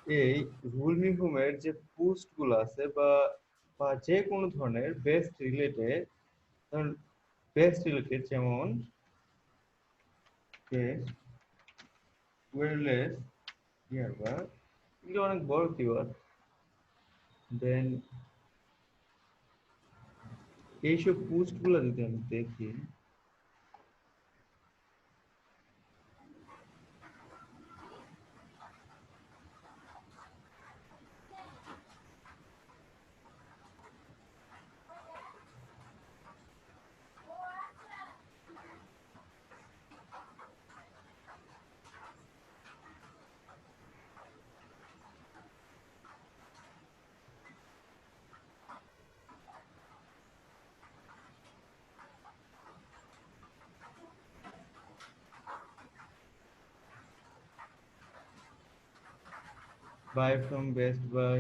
এই রুলমি হোমের যে পোস্ট গুলো আছে বা বা যে কোনো ধরনের বেস্ট রিলেটেড যেমন বেস্ট ওয়্যারলেস ইয়ারবাড, এগুলো অনেক বড় কিওয়ার্ড। দেন এইসব পোস্ট গুলো যদি আমি দেখি, buy from Best Buy,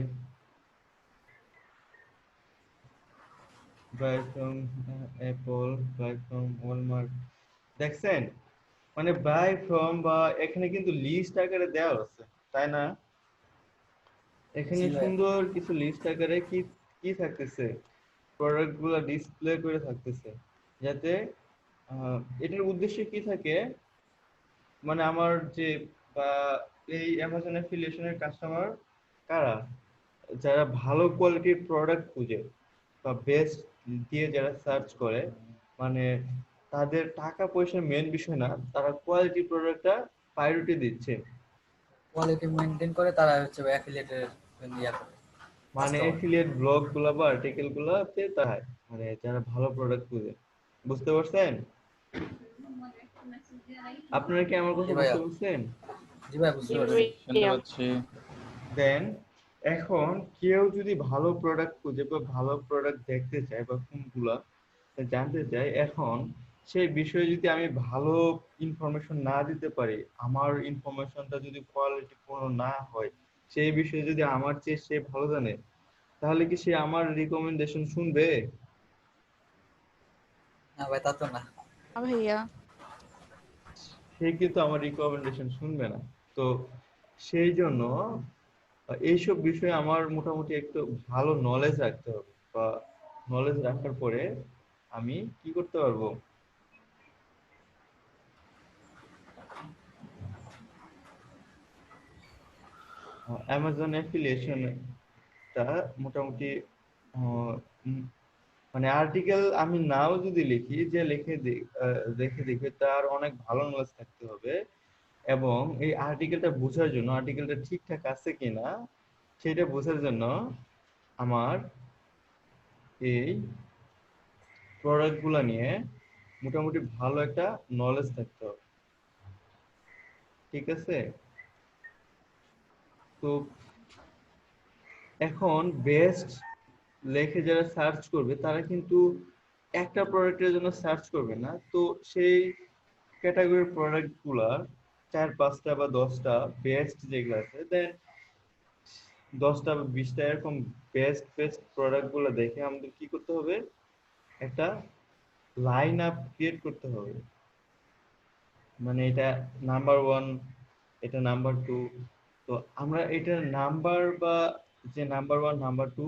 buy from Apple, buy from Walmart, দেখছেন? মানে বাই ফ্রম বা এখানে কিন্তু লিস্ট আকারে দেওয়া আছে, তাই না? এখানে জি ভাই। সুন্দর কিছু লিস্ট আকারে কি কি থাকতেছে, প্রোডাক্ট গুলা ডিসপ্লে করে থাকতেছে, যাতে এটার উদ্দেশ্য কি থাকে, মানে আমার যে বা এই অ্যামাজন অ্যাফিলিয়েশনের কাস্টমার কারা, যারা ভালো কোয়ালিটির প্রোডাক্ট খুঁজে বা বেস্ট দিয়ে যারা সার্চ করে, মানে তাদের টাকা পয়সা মেন বিষয় না, তারা কোয়ালিটি প্রোডাক্টটা প্রায়োরিটি দিচ্ছে। কোয়ালিটি মেনটেন করে তারা হচ্ছে অ্যাফিলিয়েটের ইয়া করে মানে কাস্টমার। এফিলিয়েট ব্লগ গুলা বা আর্টিকেল গুলাতে তাই, মানে যারা ভালো প্রোডাক্ট খুঁজে, বুঝতে পারছেন? আপনারা কি আমার জি কথা ভাইয়া। বুঝতে পারছেন? জি ভাই, বুঝতে জি পারছি। শুনতে ভাইয়া। পাচ্ছি। দেন এখন কেউ যদি ভালো প্রোডাক্ট খুঁজে বা ভালো প্রোডাক্ট দেখতে চায় বা কোনগুলা জানতে চায়, এখন সেই বিষয়ে যদি আমি ভালো ইনফরমেশন না দিতে পারি, আমার ইনফরমেশনটা যদি কোয়ালিটিপূর্ণ না হয়, সেই বিষয়ে যদি আমার চেয়ে সে ভালো জানে, তাহলে কি সে আমার রিকমেন্ডেশন শুনবে? না ভাই, তা তো না। ভাইয়া। সে কিন্তু আমার রিকমেন্ডেশন শুনবে না। তো সেই জন্য এইসব বিষয়ে আমার মোটামুটি একটু ভালো নলেজ রাখতে হবে, বা নলেজ রাখার পরে আমি কি করতে পারবো, অ্যামাজন অ্যাফিলিয়েশনটা মোটামুটি আহ, উম, মানে আর্টিকেল আমি নাও যদি লিখি, যে দেখে দেখবে তার অনেক ভালো নলেজ থাকতে হবে, এবং এই আর্টিকেলটা বোঝার জন্য, আর্টিকেলটা ঠিকঠাক আছে কিনা সেটা বোঝার জন্য আমার এই প্রোডাক্ট গুলা নিয়ে মোটামুটি ভালো একটা নলেজ থাকতে হবে, ঠিক আছে? তো এখন বেস্ট লেখে যারা সার্চ করবে, তারা কিন্তু একটা প্রোডাক্টের জন্য সার্চ করবে না, তো সেই ক্যাটাগরির প্রোডাক্ট গুলা 4-5টা বা 10টা বেস্ট যেগুলো আছে, দেন 10টা বা 20টা এরকম বেস্ট বেস্ট প্রোডাক্ট গুলো দেখে আমাদের কি করতে হবে, একটা লাইন আপ ক্রিয়েট করতে হবে। মানে এটা নাম্বার ওয়ান, এটা নাম্বার টু। তো আমরা এটার নাম্বার বা যে নাম্বার ওয়ান নাম্বার টু,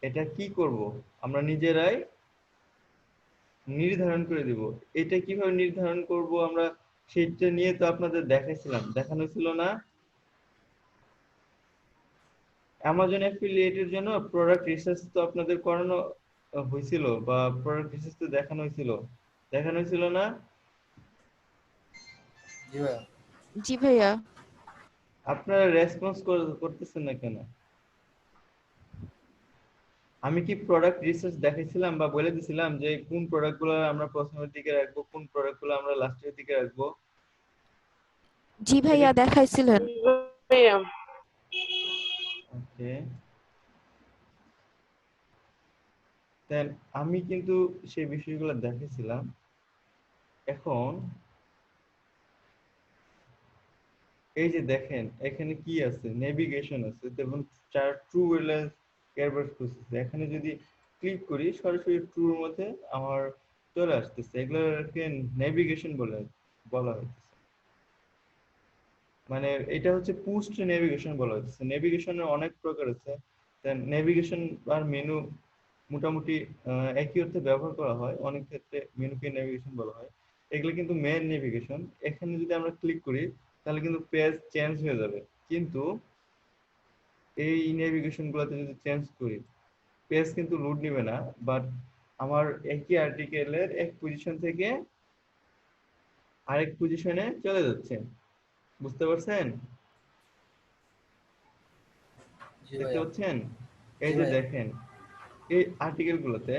এটা কি করব, আমরা নিজেরাই নির্ধারণ করে দিব। এটা কিভাবে নির্ধারণ করব আমরা, সেটা নিয়ে তো আপনাদের দেখানো ছিল না? অ্যামাজন অ্যাফিলিয়েটের জন্য প্রোডাক্ট রিসার্চ তো আপনাদের করানো হয়েছিল, বা প্রোডাক্ট রিসার্চ তো দেখানো হয়েছিল না? জি ভাইয়া। জি ভাইয়া। আপনারা রেসপন্স করতেছেন না কেন? আমি কি প্রোডাক্ট রিসার্চ দেখাইছিলাম বা বলে দিছিলাম যে কোন প্রোডাক্টগুলো আমরা প্রথমের দিকে রাখবো, কোন প্রোডাক্টগুলো আমরা লাস্টের দিকে রাখবো? জি এটা ভাইয়া দেখাইছিলেন। জি ভাইয়া। ওকে। দেন আমি কিন্তু সেই বিষয়গুলো দেখেছিলাম। এখন এই যে দেখেন এখানে কি আছে, নেভিগেশন আছে, যেমন চার ট্রু ওয়্যারলেস এয়ারবাডস খুঁজতেছে, এখানে যদি ক্লিক করি সরাসরি ট্রুর মধ্যে আমার চলে আসতেছে, এগুলোকে নেভিগেশন বলা হইতেছে। মানে এটা হচ্ছে পুস্ট নেভিগেশন বলা হচ্ছে। নেভিগেশনের অনেক প্রকার আছে। নেভিগেশন আর মেনু মোটামুটি একই অর্থে ব্যবহার করা হয়, অনেক ক্ষেত্রে মেনুকে নেভিগেশন বলা হয়। এগুলো কিন্তু মেন নেভিগেশন। এখানে যদি আমরা ক্লিক করি তাহলে কিন্তু পেজ চেঞ্জ হয়ে যাবে, কিন্তু এই নেভিগেশন গুলোতে যদি চেঞ্জ করি পেজ কিন্তু লোড নেবে না, বাট আমার একই আর্টিকেলের এক পজিশন থেকে আরেক পজিশনে চলে যাচ্ছে। বুঝতে পারছেন? জি দেখতে ভাইয়া। পাচ্ছেন? এই জি যে ভাইয়া। দেখেন, এই আর্টিকেল গুলোতে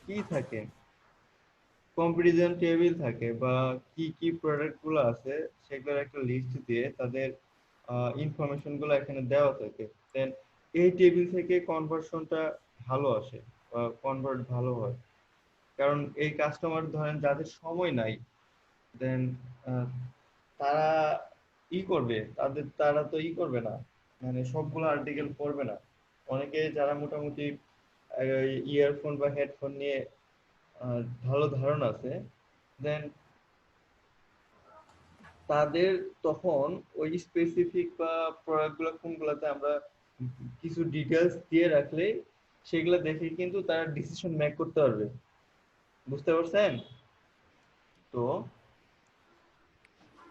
কি থাকে, কম্পারিজন টেবিল থাকে বা কি কি প্রোডাক্ট গুলো আছে সেগুলোর একটা লিস্ট দিয়ে তাদের ইনফরমেশন গুলো এখানে দেওয়া থাকে। দেন এই টেবিল থেকে কনভার্সনটা ভালো আসে বা কনভার্ট ভালো হয়। কারণ এই কাস্টমার ধরেন যাদের সময় নাই, দেন তারা করবে, তারা তো করবে না, মানে সবগুলো আর্টিকেল পড়বে না। অনেকে যারা মোটামুটি ইয়ারফোন বা হেডফোন নিয়ে ভালো ধারণা আছে, দেন তাদের তখন ওই স্পেসিফিক বা প্রোডাক্টগুলো কোনগুলোতে আমরা কিছু ডিটেলস দিয়ে রাখলে সেগুলো দেখে কিন্তু তারা ডিসিশন মেক করতে পারবে। বুঝতে পারছেন? তো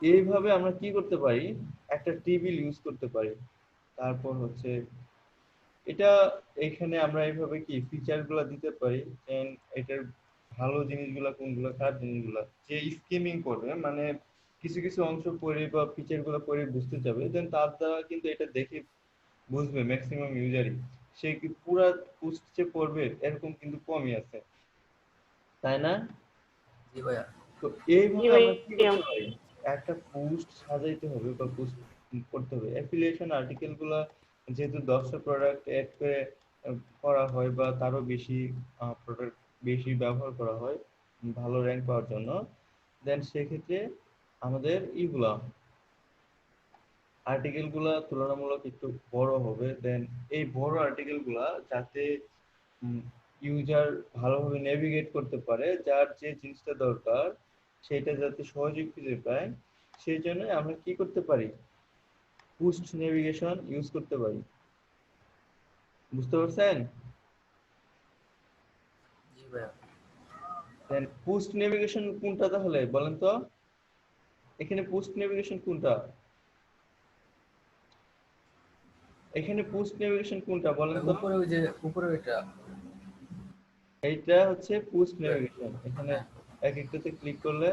এইভাবে আমরা কি করতে পারি, একটা টেবিল ইউজ করতে পারি। তারপর হচ্ছে এটা, এখানে আমরা এইভাবে কি ফিচার গুলা দিতে পারি, এটার ভালো জিনিসগুলা কোনগুলো, খারাপ জিনিসগুলা। যে স্কিমিং করবে মানে কিছু কিছু অংশ পড়ে বা ফিচার গুলা পড়ে বুঝতে যাবে, দেন তার দ্বারা কিন্তু এটা দেখে বুঝবে ম্যাক্সিমাম ইউজারই। সে কি পুরা পোস্ট যে পড়বে এরকম কিন্তু কমই আছে, তাই না? জি ভাইয়া। তো জি এইভাবে আমরা কি ভাইয়া। করতে পারি, একটা পোস্ট সাজাইতে হবে বা পোস্ট করতে হবে। অ্যাফিলিয়েশন আর্টিকেল গুলা যেহেতু 10টা প্রোডাক্ট এড করে করা হয় বা তারও বেশি প্রোডাক্ট বেশি ব্যবহার করা হয় ভালো র্যাঙ্ক পাওয়ার জন্য, দেন সেক্ষেত্রে আমাদের আর্টিকেল গুলা তুলনামূলক একটু বড় হবে। দেন এই বড় আর্টিকেল গুলা যাতে ইউজার ভালোভাবে নেভিগেট করতে পারে, যার যে জিনিসটা দরকার সেটা যাতে সহজে খুঁজে পায়, সেই জন্য আমরা কি করতে পারি, পুস্ট নেভিগেশন ইউজ করতে পারি। বুঝতে পারছেন? জি ভাইয়া। দেন পুস্ট নেভিগেশন কোনটা তাহলে বলেন তো, এখানে পুস্ট নেভিগেশন কোনটা, এখানে পুস্ট নেভিগেশন কোনটা বলেন ভাই তো? উপরে ওই যে উপরে ওইটা। এইটা হচ্ছে পুস্ট হ্যাঁ। নেভিগেশন। এখানে হ্যাঁ। এক একটাতে ক্লিক করলে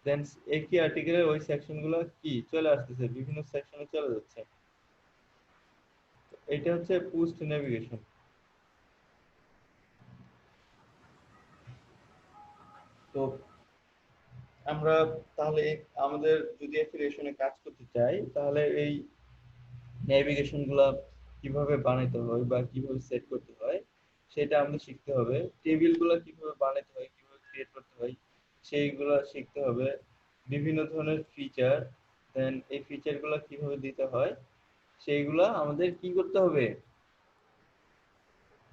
দেন একই আর্টিকেলের ওই সেকশনগুলো কি চলে আসতেছে, বিভিন্ন সেকশনে চলে যাচ্ছে। এটা হচ্ছে পোস্ট নেভিগেশন। তো আমরা তাহলে আমাদের যদি অ্যাফিলিয়েশনে কাজ করতে চাই তাহলে এই নেভিগেশন গুলা কিভাবে বানাইতে হয় বা কিভাবে সেট করতে হয় সেটা আমাদের শিখতে হবে। টেবিল গুলা কিভাবে বানাইতে হয়, কিভাবে ক্রিয়েট করতে হয় সেইগুলা শিখতে হবে। বিভিন্ন ধরনের ফিচার, দেন এই ফিচার গুলা কিভাবে দিতে হয় সেইগুলা আমাদের কি করতে হবে,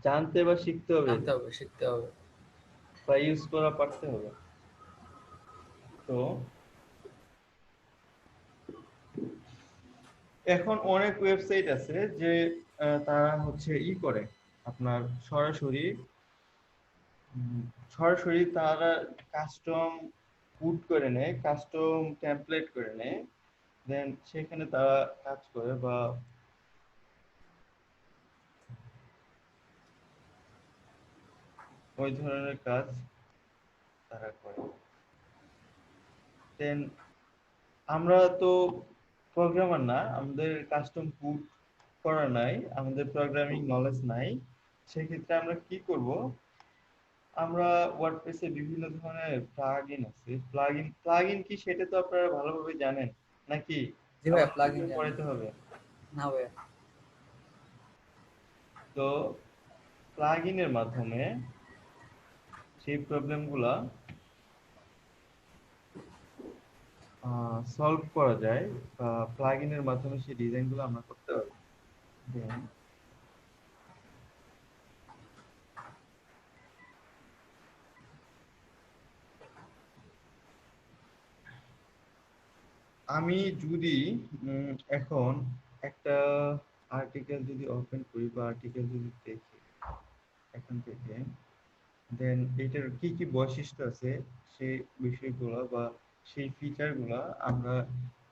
জানতে বা শিখতে হবে জানতে হবে, শিখতে হবে। বা ইউজ করা পারতে হবে। তো এখন অনেক ওয়েবসাইট আছে যে তারা হচ্ছে করে আপনার সরাসরি সরাসরি তারা কাস্টম পুট করে নেয়, কাস্টম টেমপ্লেট করে নেয়, দেন সেখানে তারা কাজ করে বা ওই ধরনের কাজ তারা করে। দেন আমরা তো প্রোগ্রামার না, আমাদের কাস্টম পুট করা নাই, আমাদের প্রোগ্রামিং নলেজ নাই। সেক্ষেত্রে আমরা কি করব, আমরা ওয়ার্ডপ্রেসে বিভিন্ন ধরনের প্লাগইন আছে। প্লাগইন কি সেটা তো আপনারা ভালোভাবে জানেন নাকি জি আবার ভাইয়া, নতুন প্লাগইন করে জানি। পড়াইতে হবে? না ভাইয়া। তো প্লাগইনের মাধ্যমে সেই প্রবলেমগুলা সলভ করা যায় বা প্লাগইনের মাধ্যমে সেই ডিজাইনগুলো আমরা করতে পারি। Then আমি যদি এখন একটা আর্টিকেল যদি ওপেন করি বা আর্টিকেল যদি দেখি এখান থেকে, দেন এটার কি কি বৈশিষ্ট্য আছে সেই বিষয়গুলো বা সেই ফিচারগুলো আমরা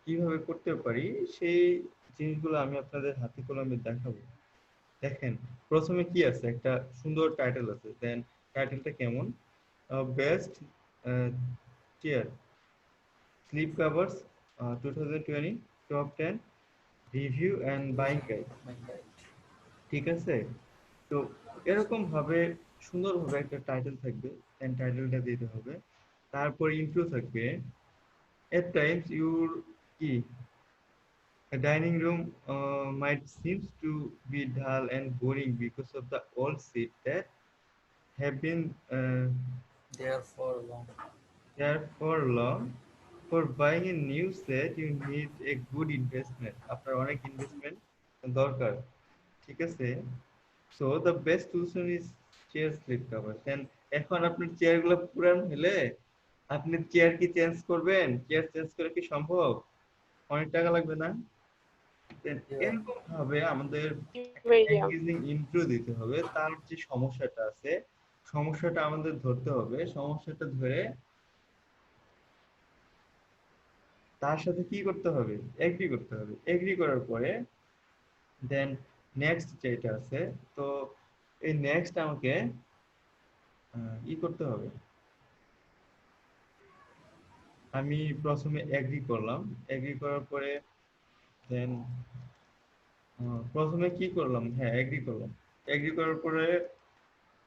কিভাবে করতে পারি সেই জিনিসগুলো আমি আপনাদের হাতে কলমে দেখাবো। দেখেন, প্রথমে কি আছে, একটা সুন্দর টাইটেল আছে। দেন টাইটেলটা কেমন? Best chair slip covers 2020 top 10 review and buying guide. ঠিক আছে, তো এরকম ভাবে সুন্দরভাবে একটা টাইটেল থাকবে, দেন টাইটেলটা দিতে হবে। তারপর ইন্ট্রো থাকবে। এট টাইমস ইউর কি a dining room might seems to be dull and boring because of the old seat that have been There for long. there for long. For buying a new set, you need a good investment. আপনার অনেক investment দরকার, ঠিক আছে? So the best solution is chair slip cover. Then এখন আপনার চেয়ারগুলো পুরান হলে আপনি চেয়ার কি চেঞ্জ করবেন? চেয়ার চেঞ্জ করে কি সম্ভব? অনেক টাকা লাগবে না? Then Yeah. এরকম ভাবে আমাদের জি একটা ভাইয়া। এঙ্গেজিং ইন্ট্রো দিতে হবে। তার যে সমস্যাটা আছে, সমস্যাটা আমাদের ধরতে হবে। সমস্যাটা ধরে তার সাথে কি করতে হবে? এগ্রি করতে হবে। এগ্রি করার পরে দেন নেক্সট যেটা আছে, তো এই নেক্সট আমাকে করতে হবে। আমি প্রথমে এগ্রি করলাম। এগ্রি করার পরে দেন প্রথমে কি করলাম? হ্যাঁ, এগ্রি করলাম। এগ্রি করার পরে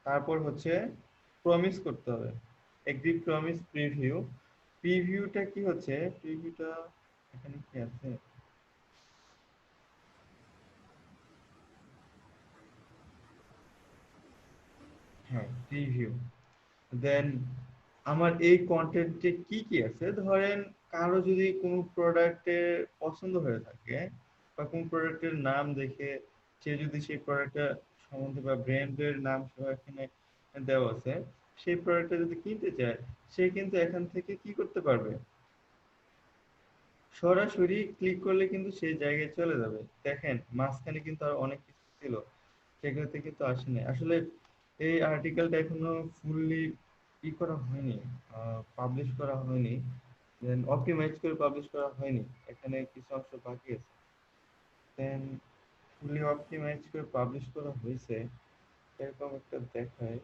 তারপর হচ্ছে প্রমিস করতে হবে। Agri, promise, preview. প্রিভিউটা কি হচ্ছে? প্রিভিউটা এখানে কি আছে? হ্যাঁ, প্রিভিউ। দেন আমার এই কন্টেন্টে কি কি আছে, ধরেন কারো যদি কোনো প্রোডাক্টের পছন্দ হয়ে থাকে বা কোন প্রোডাক্টের নাম দেখে সে যদি সেই প্রোডাক্টটা সম্বন্ধে বা ব্র্যান্ডের নাম সহ এখানে দেওয়া আছে, সেই প্রোডাক্টটা যদি কিনতে চায়, সে কিন্তু এখান থেকে কি করতে পারবে? সরাসরি ক্লিক করলে কিন্তু সেই জায়গায় চলে যাবে। দেখেন, মাঝখানে কিন্তু আর অনেক কিছু ছিল, সেগুলোতে কিন্তু আসেনি আসলে। এই আর্টিকেলটা এখনো ফুললি করা হয়নি, পাবলিশ করা হয়নি, দেন অপটিমাইজ করে পাবলিশ করা হয়নি। এখানে কিছু অংশ বাকি আছে। দেন ফুললি অপটিমাইজ করে পাবলিশ করা হয়েছে এরকম একটা দেখায়।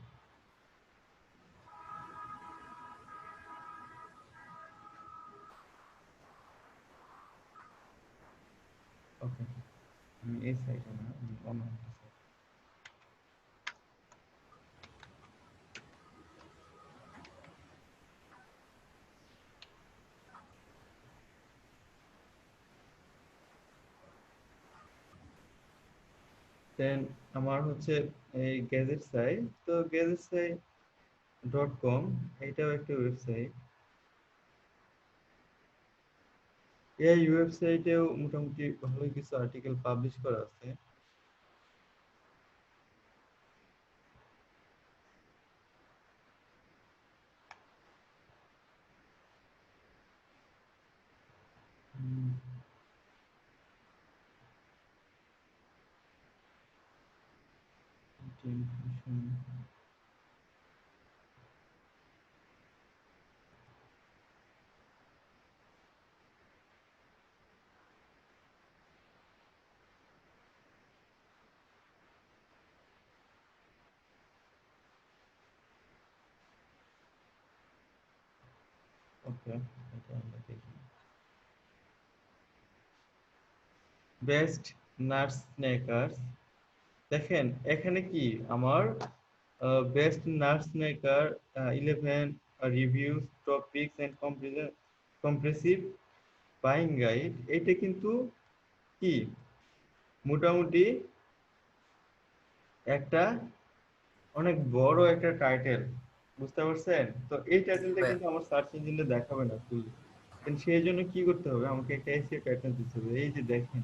ওকে, এই সাইটে না, অন্য একটা site। দেন আমার হচ্ছে এই গ্যাজেট সাইট, তো গ্যাজেট সাইট .com, এটাও একটা ওয়েবসাইট। এই ওয়েবসাইটেও মোটামুটি ভালোই কিছু আর্টিকেল পাবলিশ করা আছে। ওকে, এটা আমরা দেখি। Best nuts snackers. দেখেন এখানে কি আমার best nuts snacker 11 reviews, top picks and comprehensive buying guide. এটা কিন্তু কি মোটামুটি একটা অনেক বড় একটা টাইটেল, বুঝতে পারছেন? তো এই টাইটেলটা ভাইয়া। কিন্তু আমার সার্চ ইঞ্জিনে দেখাবে না ফুল। কিন্তু সেই জন্য কি করতে হবে? আমাকে একটা এসইও টাইটেল দিতে হবে। এই যে দেখেন,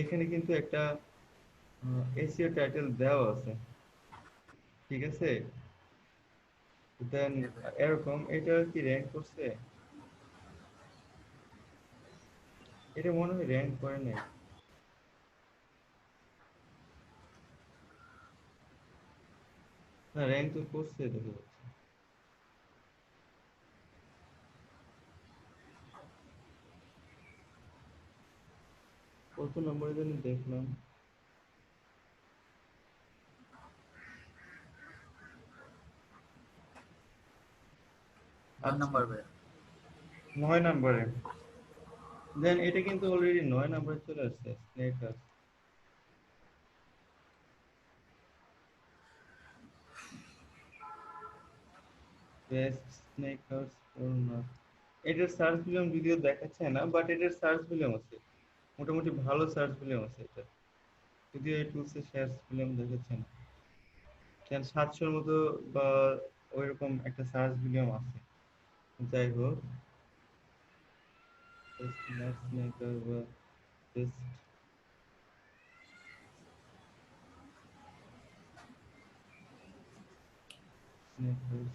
এখানে কিন্তু একটা এসইও টাইটেল দেওয়া আছে, ঠিক আছে? দেন জি ভাইয়া। এরকম এটা কি র‍্যাঙ্ক করছে? এটা মনে হয় র্যাঙ্ক করে নাই। না, র্যাঙ্ক তো করছে দেখা যাচ্ছে। কত নম্বরে যেন দেখলাম। চার আচ্ছা, নাম্বার ভাইয়া। 9 নম্বরে। দেন এটা কিন্তু অলরেডি 9 নম্বরে চলে আসছে, স্নেকার্স। Best sneakers corner. এটার সার্চ ভলিউম যদিও দেখাচ্ছে না, বাট এটার সার্চ ভলিউম আছে, মোটামুটি ভালো সার্চ ভলিউম আছে এটা। যদিও এই টুলসে সার্চ ভলিউম দেখাচ্ছে না, কেন 700-র মতো বা ওইরকম একটা সার্চ ভলিউম আছে। যাই হোক, বেস্ট ম্যাচ মেকার বা বেস্ট স্নেকার্স।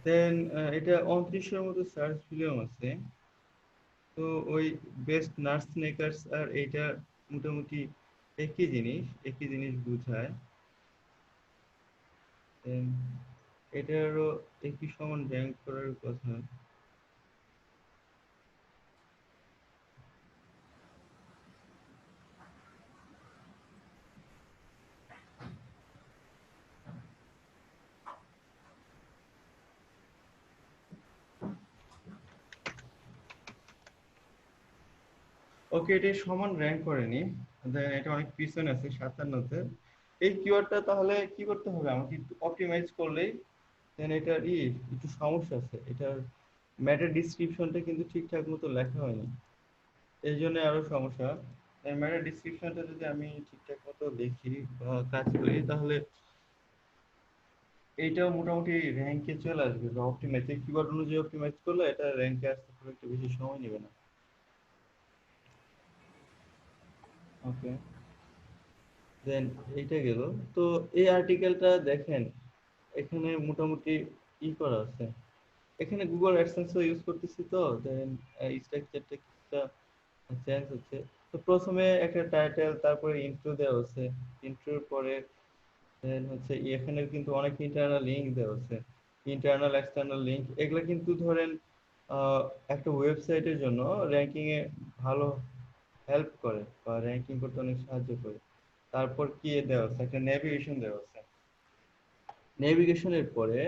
দেন এটা 2900-র মতো সার্চ ভলিউম আছে। তো ওই বেস্ট নার্স স্নেকার্স আর এইটা মোটামুটি একই জিনিস বোঝায়। দেন এটারও একই সমান র্যাঙ্ক করার কথা। ওকে, এটা সমান র্যাঙ্ক করেনি। দেন এটা অনেক পিছনে আছে 57-তে। এই কিওয়ার্ডটা তাহলে কি করতে হবে আমাকে, একটু অপটিমাইজ করলেই। দেন এটার একটু সমস্যা আছে, এটার ম্যাটার ডিসক্রিপশনটা কিন্তু ঠিকঠাক মতো লেখা হয়নি, এই জন্য আরো সমস্যা। ম্যাটার ডিসক্রিপশনটা যদি আমি ঠিকঠাক মতো দেখি বা কাজ করি, তাহলে এইটাও মোটামুটি র্যাঙ্কে চলে আসবে। বা অপটিমাইজ কিওয়ার্ড অনুযায়ী অপটিমাইজ করলে এটা র্যাঙ্কে আসতে খুব একটা বেশি সময় নেবে না। ওকে, দেন এইটা গেল। তো এই আর্টিকেলটা দেখেন, এখানে মোটামুটি করা আছে। এখানে গুগল অ্যাডসেন্সও ইউজ করতেছি, তো দেন স্ট্রাকচারটা কিছুটা চেঞ্জ হচ্ছে। তো প্রথমে একটা টাইটেল, তারপরে ইন্ট্রো দেওয়া আছে, ইন্ট্রোর পরে দেন হচ্ছে এখানে কিন্তু অনেক ইন্টারনাল লিঙ্ক দেওয়া আছে, ইন্টারনাল এক্সটার্নাল লিঙ্ক। এগুলো কিন্তু ধরেন আহ, একটা ওয়েবসাইটের জন্য র্যাঙ্কিং এ ভালো হেল্প করে বা র্যাঙ্কিং করতে অনেক সাহায্য করে। তারপর কি দেওয়া আছে, একটা নেভিগেশন দেওয়া আছে। নেভিগেশনের পরে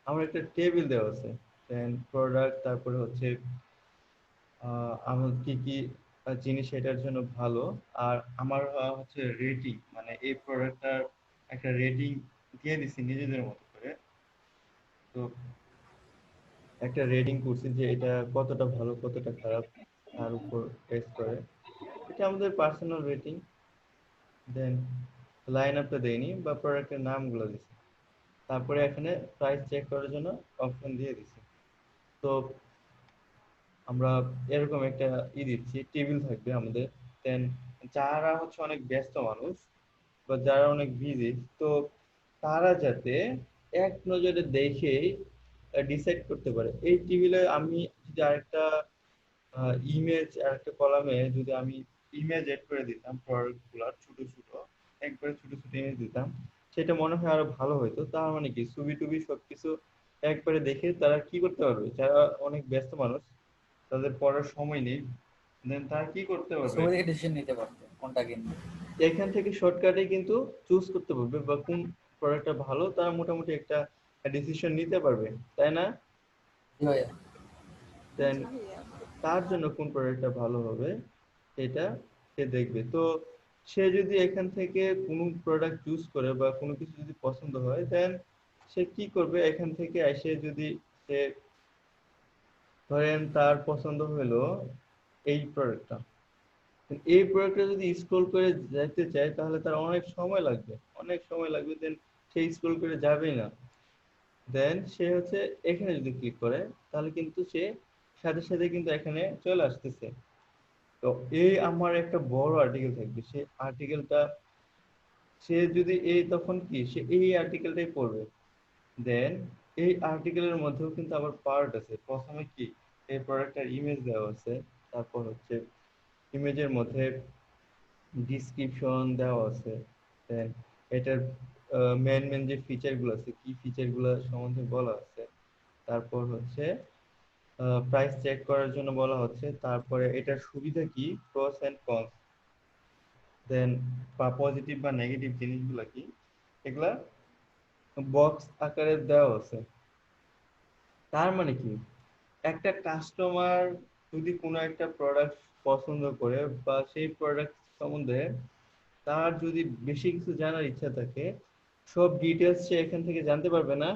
আমার একটা টেবিল দেওয়া আছে, দেন প্রোডাক্ট, তারপরে হচ্ছে আমার কি কি জিনিস এটার জন্য ভালো। আর আমার হচ্ছে রেটিং, মানে এই প্রোডাক্টটার একটা রেটিং দিয়ে দিছি নিজেদের মতো করে। তো একটা রেটিং করছি যে এটা কতটা ভালো কতটা খারাপ, তার উপর টেস্ট করে। এটা আমাদের পার্সোনাল রেটিং। দেন লাইন আপটা দেইনি বা প্রোডাক্টের নামগুলো দিছি। তারপরে এখানে প্রাইস চেক করার জন্য অপশন দিয়ে দিছি। তো আমরা এরকম একটা দিচ্ছি, টেবিল থাকবে আমাদের। দেন যারা হচ্ছে অনেক ব্যস্ত মানুষ বা যারা অনেক বিজি, তো তারা যাতে এক নজরে দেখেই ডিসাইড করতে পারে। এই টেবিলে আমি যদি আরেকটা ইমেজ, আরেকটা কলামে যদি আমি ইমেজ এড করে দিতাম, প্রোডাক্ট গুলার ছোট ছোট, একবারে ছোট ছোট ইমেজ দিতাম, সেটা মনে হয় আরো ভালো হতো। তার মানে কি, ছবি টবি সবকিছু একবারে দেখে তারা কি করতে পারবে, যারা অনেক ব্যস্ত মানুষ, তাদের পড়ার সময় নেই, দেন তারা কি করতে পারবে, ছবি দেখে ডিসিশন নিতে পারতো কোনটা কিনবে। এখান থেকে শর্টকাটে কিন্তু চুজ করতে পারবে বা কোন প্রোডাক্টটা ভালো, তারা মোটামুটি একটা ডিসিশন নিতে পারবে, তাই না? জি ভাইয়া। দেন জি ভাইয়া। তার জন্য কোন প্রোডাক্টটা ভালো হবে সেটা সে দেখবে। তো সে যদি এখান থেকে কোনো প্রোডাক্ট চুজ করে বা কোনো কিছু যদি পছন্দ হয়, দেন সে কি করবে, এখান থেকে এসে যদি সে ধরেন তার পছন্দ হলো এই প্রোডাক্টটা, এই প্রোডাক্টটা যদি স্ক্রল করে যেতে চায়, তাহলে তার অনেক সময় লাগবে, অনেক সময় লাগবে। দেন সে স্ক্রল করে যাবেই না। দেন সে হচ্ছে এখানে যদি ক্লিক করে তাহলে কিন্তু সে সাথে সাথে কিন্তু এখানে চলে আসতেছে। তো এই আমার একটা বড় আর্টিকেল থাকবে, সেই আর্টিকেলটা সে যদি এই তখন কি সে এই আর্টিকেলটাই পড়বে। দেন এই আর্টিকেলের মধ্যেও কিন্তু আবার পার্ট আছে। প্রথমে কি এই প্রোডাক্টের ইমেজ দেওয়া আছে, তারপর হচ্ছে ইমেজের মধ্যে ডিসক্রিপশন দেওয়া আছে, দেন এটার মেন মেন যে ফিচারগুলো আছে কি ফিচারগুলো সম্বন্ধে বলা আছে, তারপর হচ্ছে প্রাইস চেক করার জন্য বলা হচ্ছে, তারপরে এটার সুবিধা কি, প্রস এন্ড কনস, দেন বা পজিটিভ বা নেগেটিভ জিনিসগুলো কি, এগুলা বক্স আকারে দেওয়া আছে। তার মানে কি একটা কাস্টমার যদি কোনো একটা প্রোডাক্ট পছন্দ করে বা সেই প্রোডাক্ট সম্বন্ধে তার যদি বেশি কিছু জানার ইচ্ছা থাকে, সব ডিটেলস সে এখান থেকে জানতে পারবে না?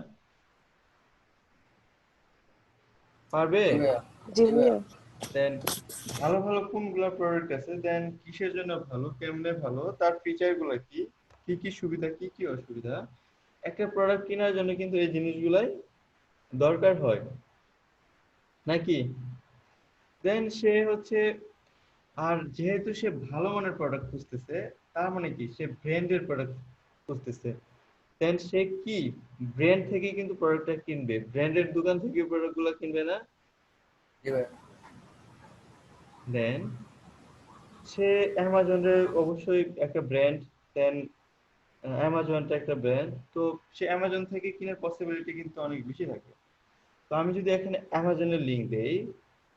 পারবে? জি ভাইয়া। জি ভাইয়া। দেন ভালো ভালো কোনগুলা প্রোডাক্ট আছে, দেন কিসের জন্য ভালো, কেমনে ভালো, তার ফিচার গুলা কি, কি কি সুবিধা, কি কি অসুবিধা, একটা প্রোডাক্ট কেনার জন্য কিন্তু এই জিনিসগুলাই দরকার হয় নাকি? দেন সে হচ্ছে, আর যেহেতু সে ভালো মানের প্রোডাক্ট খুঁজতেছে, তার মানে কি সে ব্র্যান্ডের প্রোডাক্ট খুঁজতেছে, দেন সে কি ব্র্যান্ড থেকেই কিন্তু প্রোডাক্টটা কিনবে, ব্র্যান্ডের দোকান থেকে প্রোডাক্ট গুলো কিনবে না? জি ভাইয়া। দেন সে অ্যামাজনের অবশ্যই একটা ব্র্যান্ড, দেন অ্যামাজনটা একটা ব্র্যান্ড, তো সে অ্যামাজন থেকে কেনার পসিবিলিটি কিন্তু অনেক বেশি থাকে। তো আমি যদি এখানে অ্যামাজনের লিংক দেই,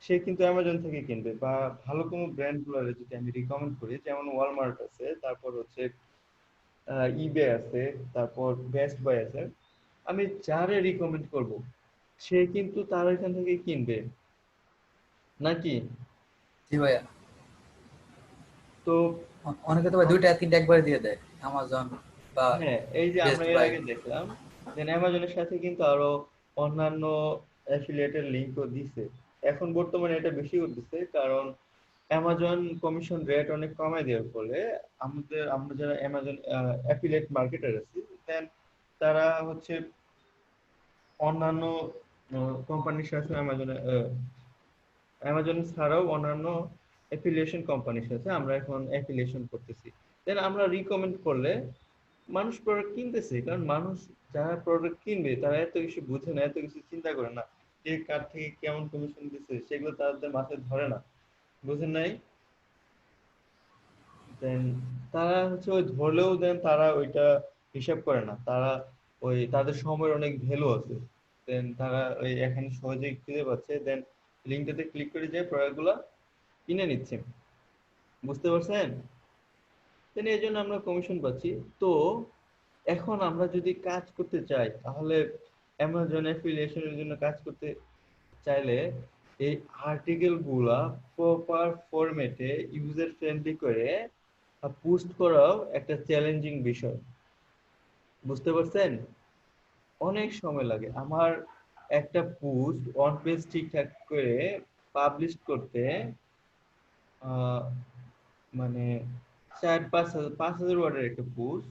সে কিন্তু অ্যামাজন থেকে কিনবে। বা ভালো কোনো ব্র্যান্ড গুলো যদি আমি রিকমেন্ড করি, যেমন ওয়ালমার্ট আছে, তারপর হচ্ছে ইবে আছে, তারপর বেস্ট বাই আছে, আমি যারে রিকমেন্ড করব সে কিন্তু তার এখান থেকে কিনবে নাকি? জি ভাইয়া। তো অনেকে তো ভাই দুইটা তিনটা একবারে দিয়ে দেয়, অ্যামাজন বা হ্যাঁ, এই যে আমরা বেস্ট এর বাই। আগে দেখলাম যে অ্যামাজনের সাথে কিন্তু আরো অন্যান্য অ্যাফিলিয়েটের লিংকও দিছে। এখন বর্তমানে এটা বেশি করতেছে, কারণ অ্যামাজন কমিশন রেট অনেক কমায় দেওয়ার ফলে আমরা যারা অ্যামাজন অ্যাফিলিয়েট মার্কেটার আছি, দেন তারা হচ্ছে অন্যান্য কোম্পানির সাথে অ্যামাজন ছাড়াও অন্যান্য অ্যাফিলিয়েশন কোম্পানির সাথে আমরা এখন অ্যাফিলিয়েশন করতেছি। দেন আমরা রিকমেন্ড করলে মানুষ প্রোডাক্ট কিনতেছে, কারণ মানুষ যারা প্রোডাক্ট কিনবে তারা এত কিছু বুঝে না, এত কিছু চিন্তা করে না, কে কার থেকে কেমন কমিশন দিচ্ছে সেগুলো তাদের মাথায় ধরে না, বুঝেন নাই? দেন তারা হচ্ছে ওই ধরলেও দেন তারা ওইটা হিসাব করে না, তারা ওই তাদের সময়ের অনেক ভ্যালু আছে, দেন তারা ওই এখানে সহজেই খুঁজে পাচ্ছে, দেন লিঙ্কটাতে ক্লিক করে যে প্রোডাক্ট গুলা কিনে নিচ্ছে। বুঝতে পারছেন? দেন এই জন্য আমরা কমিশন পাচ্ছি। তো এখন আমরা যদি কাজ করতে চাই তাহলে অ্যামাজন অ্যাফিলিয়েশনের জন্য কাজ করতে চাইলে এই আর্টিকেল গুলা প্রপার ফরম্যাটে ইউজার ফ্রেন্ডলি করে পোস্ট করাও একটা চ্যালেঞ্জিং বিষয়। বুঝতে পারছেন? অনেক সময় লাগে আমার একটা পোস্ট অন পেজ ঠিকঠাক করে পাবলিশ করতে। আহ, মানে 4-5 হাজার ওয়ার্ডের একটা পোস্ট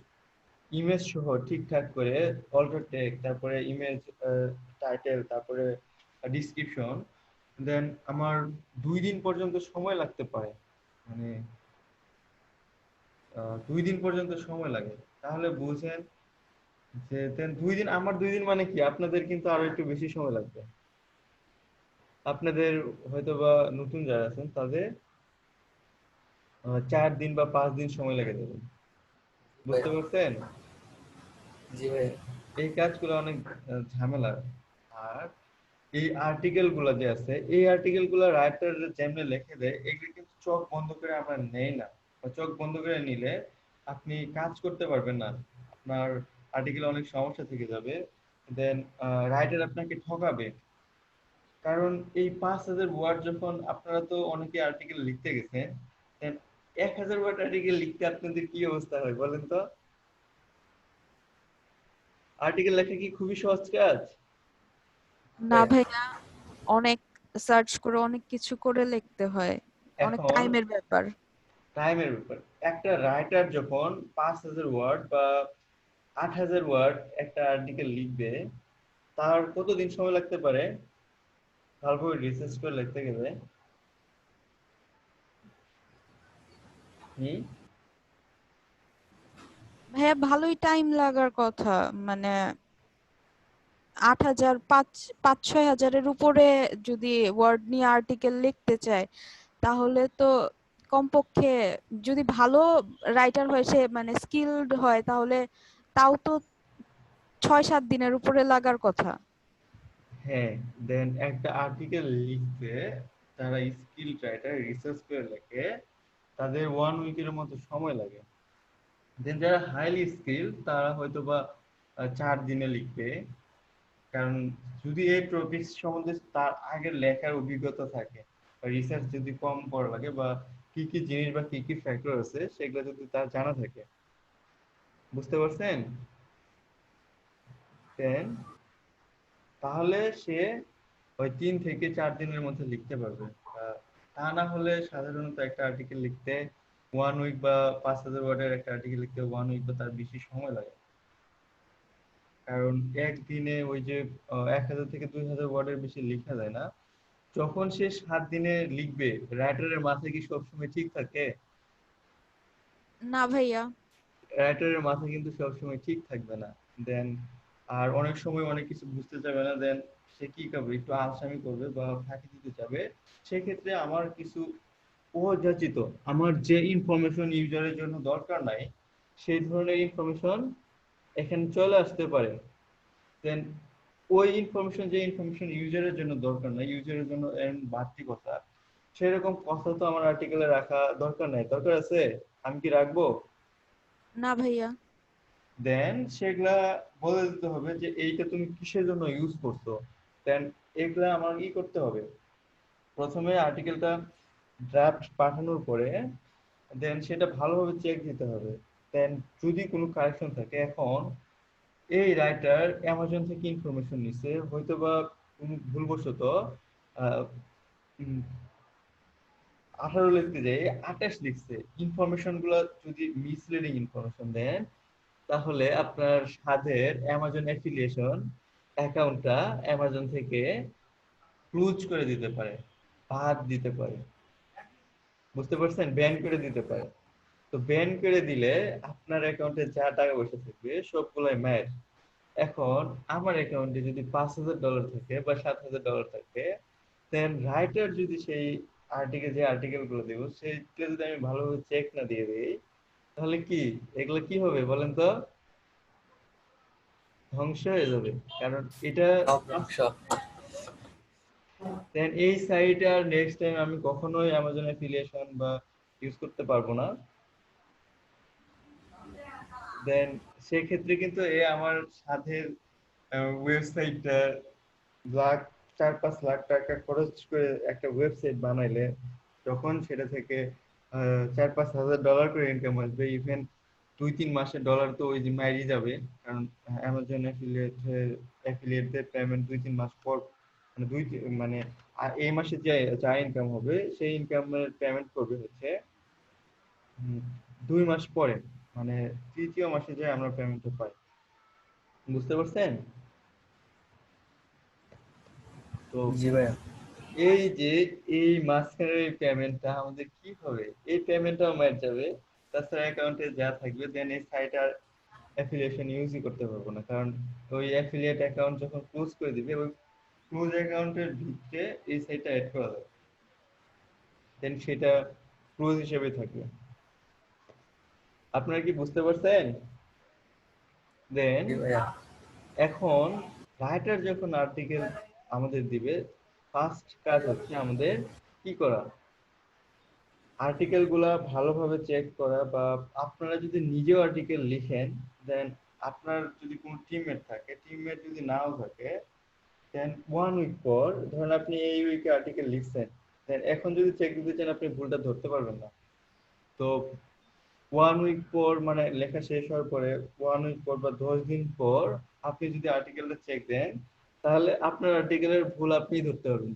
ইমেজ সহ ঠিকঠাক করে, অল্টো টেক্সট, তারপরে ইমেজ, টাইটেল, তারপরে ডিসক্রিপশন, দেন আমার 2 দিন পর্যন্ত সময় লাগতে পারে। মানে 2 দিন পর্যন্ত সময় লাগে। তাহলে বুঝেন যে দেন 2 দিন, আমার 2 দিন মানে কি, আপনাদের কিন্তু আরো একটু বেশি সময় লাগবে। আপনাদের হয়তোবা নতুন যারা আছেন তাদের 4 দিন বা 5 দিন সময় লেগে যাবে। বুঝতে ভাইয়া। পারছেন? জি ভাইয়া। এই কাজগুলো অনেক ঝামেলা। আর এই আর্টিকেল গুলা যে আছে, এই আর্টিকেল গুলা রাইটার যেমনি লিখে দেয়, এগুলো কিন্তু চোখ বন্ধ করে আমরা নেই না, বা চোখ বন্ধ করে নিলে আপনি কাজ করতে পারবেন না, আপনার আর্টিকেল অনেক সমস্যা থেকে যাবে। দেন রাইটার আপনাকে ঠকাবে, কারণ এই 5,000 ওয়ার্ড যখন আপনারা তো অনেকে আর্টিকেল লিখতে গেছেন, দেন 1,000 ওয়ার্ড আর্টিকেল লিখতে আপনাদের কি অবস্থা হয় বলেন তো? আর্টিকেল লেখা কি খুবই সহজ কাজ? না ভাইয়া। ভাইয়া, অনেক সার্চ করে অনেক কিছু করে লিখতে হয়, অনেক এখন টাইমের ব্যাপার। টাইমের ব্যাপার। একটা রাইটার যখন 5,000 ওয়ার্ড বা 8,000 ওয়ার্ড একটা আর্টিকেল লিখবে, তার কতদিন সময় লাগতে পারে ভালোভাবে রিসার্চ করে লিখতে গেলে? হুম। ভাইয়া ভালোই টাইম লাগার কথা, মানে 8,000 5-6 হাজারের উপরে যদি ওয়ার্ড নিয়ে আর্টিকেল লিখতে চায়, তাহলে তো কমপক্ষে যদি ভালো রাইটার হয়, সে মানে স্কিলড হয়, তাহলে তাও তো 6-7 দিনের উপরে লাগার কথা। হ্যাঁ, দেন একটা আর্টিকেল লিখতে যারা স্কিল রাইটার রিসার্চ করে লেখে তাদের 1 উইকের মতো সময় লাগে। দেন যারা হাইলি স্কিল তারা হয়তো বা 4 দিনে লিখবে। কারণ যদি এই টপিক সম্বন্ধে তার আগের লেখার অভিজ্ঞতা থাকে বা রিসার্চ যদি কম করা লাগে বা কি কি জিনিস বা কি কি ফ্যাক্টর আছে সেগুলো যদি তার জানা থাকে, বুঝতে পারছেন? দেন তাহলে সে ওই 3 থেকে 4 দিনের মধ্যে লিখতে পারবে। তা না হলে সাধারণত একটা আর্টিকেল লিখতে 1 উইক বা 5,000 ওয়ার্ডের একটা আর্টিকেল লিখতে 1 উইক বা তার বেশি সময় লাগে। কারণ একদিনে ওই যে 1,000 থেকে 2,000 ওয়ার্ডের বেশি লেখা যায় না। যখন সে 7 দিনে লিখবে, রাইটারের মাথায় কি সবসময় ঠিক থাকে? না ভাইয়া। রাইটারের মাথা কিন্তু সবসময় ঠিক থাকবে না। দেন আর অনেক সময় অনেক কিছু বুঝতে চাবে না। দেন সে কি করবে, একটু আলসামি করবে বা ফাঁকি দিতে যাবে। সেক্ষেত্রে আমার কিছু অযাচিত, আমার যে ইনফরমেশন ইউজারের জন্য দরকার নাই সেই ধরনের ইনফরমেশন এখানে চলে আসতে পারে। দেন ওই ইনফরমেশন, যে ইনফরমেশন ইউজারের জন্য দরকার নাই, ইউজারের জন্য বাড়তি কথা, সেরকম কথা তো আমার আর্টিকেলে রাখা দরকার নাই। দরকার আছে? আমি কি রাখবো? না ভাইয়া। দেন সেগুলা বলে দিতে হবে যে এইটা তুমি কিসের জন্য ইউজ করছো। দেন এগুলা আমার কি করতে হবে, প্রথমে আর্টিকেলটা ড্রাফট পাঠানোর পরে দেন সেটা ভালোভাবে চেক দিতে হবে। দেন যদি কোনো কারেকশন থাকে, এখন এই রাইটার অ্যামাজন থেকে ইনফরমেশন নিছে, হয়তোবা কোনো ভুলবশত আহ, উম, 18 লিখতে যেয়ে 28 লিখছে। ইনফরমেশন গুলো যদি মিসলিডিং ইনফরমেশন দেন, তাহলে আপনার সাধের অ্যামাজন অ্যাফিলিয়েশন অ্যাকাউন্টটা অ্যামাজন থেকে ক্লোজ করে দিতে পারে, বাদ দিতে পারে। বুঝতে পারছেন? ব্যান করে দিতে পারে। তো ব্যান করে দিলে আপনার অ্যাকাউন্টে যা টাকা পয়সা থাকবে সবগুলাই ম্যাচ। এখন আমার অ্যাকাউন্টে যদি $5,000 থাকে বা $7,000 থাকে, দেন রাইটার যদি সেই আর্টিকেল, যে আর্টিকেল গুলো দেবো সেইটা যদি আমি ভালোভাবে চেক না দিয়ে দিই, তাহলে কি এগুলো কি হবে বলেন তো? ধ্বংস হয়ে যাবে। কারণ এটা সব ধ্বংস। দেন এই সাইট আর নেক্সট টাইম আমি কখনোই অ্যামাজন অ্যাফিলিয়েশন বা ইউজ করতে পারবো না। দেন সেক্ষেত্রে কিন্তু আমার সাথে ওয়েবসাইটটা লাখ 4-5 লাখ টাকা খরচ করে একটা ওয়েবসাইট বানাইলে তখন সেটা থেকে 4-5 হাজার ডলার করে ইনকাম আসবে। ইভেন 2-3 মাসের ডলার তো ওই যে মাইরই যাবে। কারণ অ্যামাজন অ্যাফিলিয়েটদের পেমেন্ট 2-3 মাস পর, মানে মানে এই মাসে যে যা ইনকাম হবে সেই ইনকামের পেমেন্ট করবে হচ্ছে 2 মাস পরে, মানে তৃতীয় মাসে যে আমরা পেমেন্টটা পাই। বুঝতে পারছেন? তো জি ভাইয়া। এই যে এই মাঝখানের এই পেমেন্টটা আমাদের কি হবে, এই পেমেন্টটাও মার যাবে। তাছাড়া অ্যাকাউন্টে যা থাকবে দেন এই সাইট আর অ্যাফিলিয়েশন ইউজই করতে পারবো না। কারণ ওই অ্যাফিলিয়েট অ্যাকাউন্ট যখন ক্লোজ করে দিবে, ওই ক্লোজ অ্যাকাউন্টের ভিতরে এই সাইটটা অ্যাড করা যাবে। দেন সেটা ক্লোজ হিসেবে থাকবে। আপনারা কি বুঝতে পারছেন? দেন জি ভাইয়া। এখন রাইটার যখন আর্টিকেল আমাদের দিবে, ফার্স্ট কাজ হচ্ছে আমাদের কি করা, আর্টিকেল গুলা ভালোভাবে চেক করা। বা আপনারা যদি নিজেও আর্টিকেল লিখেন, দেন আপনার যদি কোনো টিমমেট থাকে, টিমমেট যদি নাও থাকে, দেন 1 উইক পর, ধরেন আপনি এই উইকে আর্টিকেল লিখছেন, দেন এখন যদি চেক দিতে চান আপনি ভুলটা ধরতে পারবেন না। তো 1 উইক পর, মানে লেখা শেষ হওয়ার পরে 1 উইক পর বা 10 দিন পর আপনি যদি আর্টিকেলটা চেক দেন, তাহলে আপনার আর্টিকেলের ভুল আপনিই ধরতে পারবেন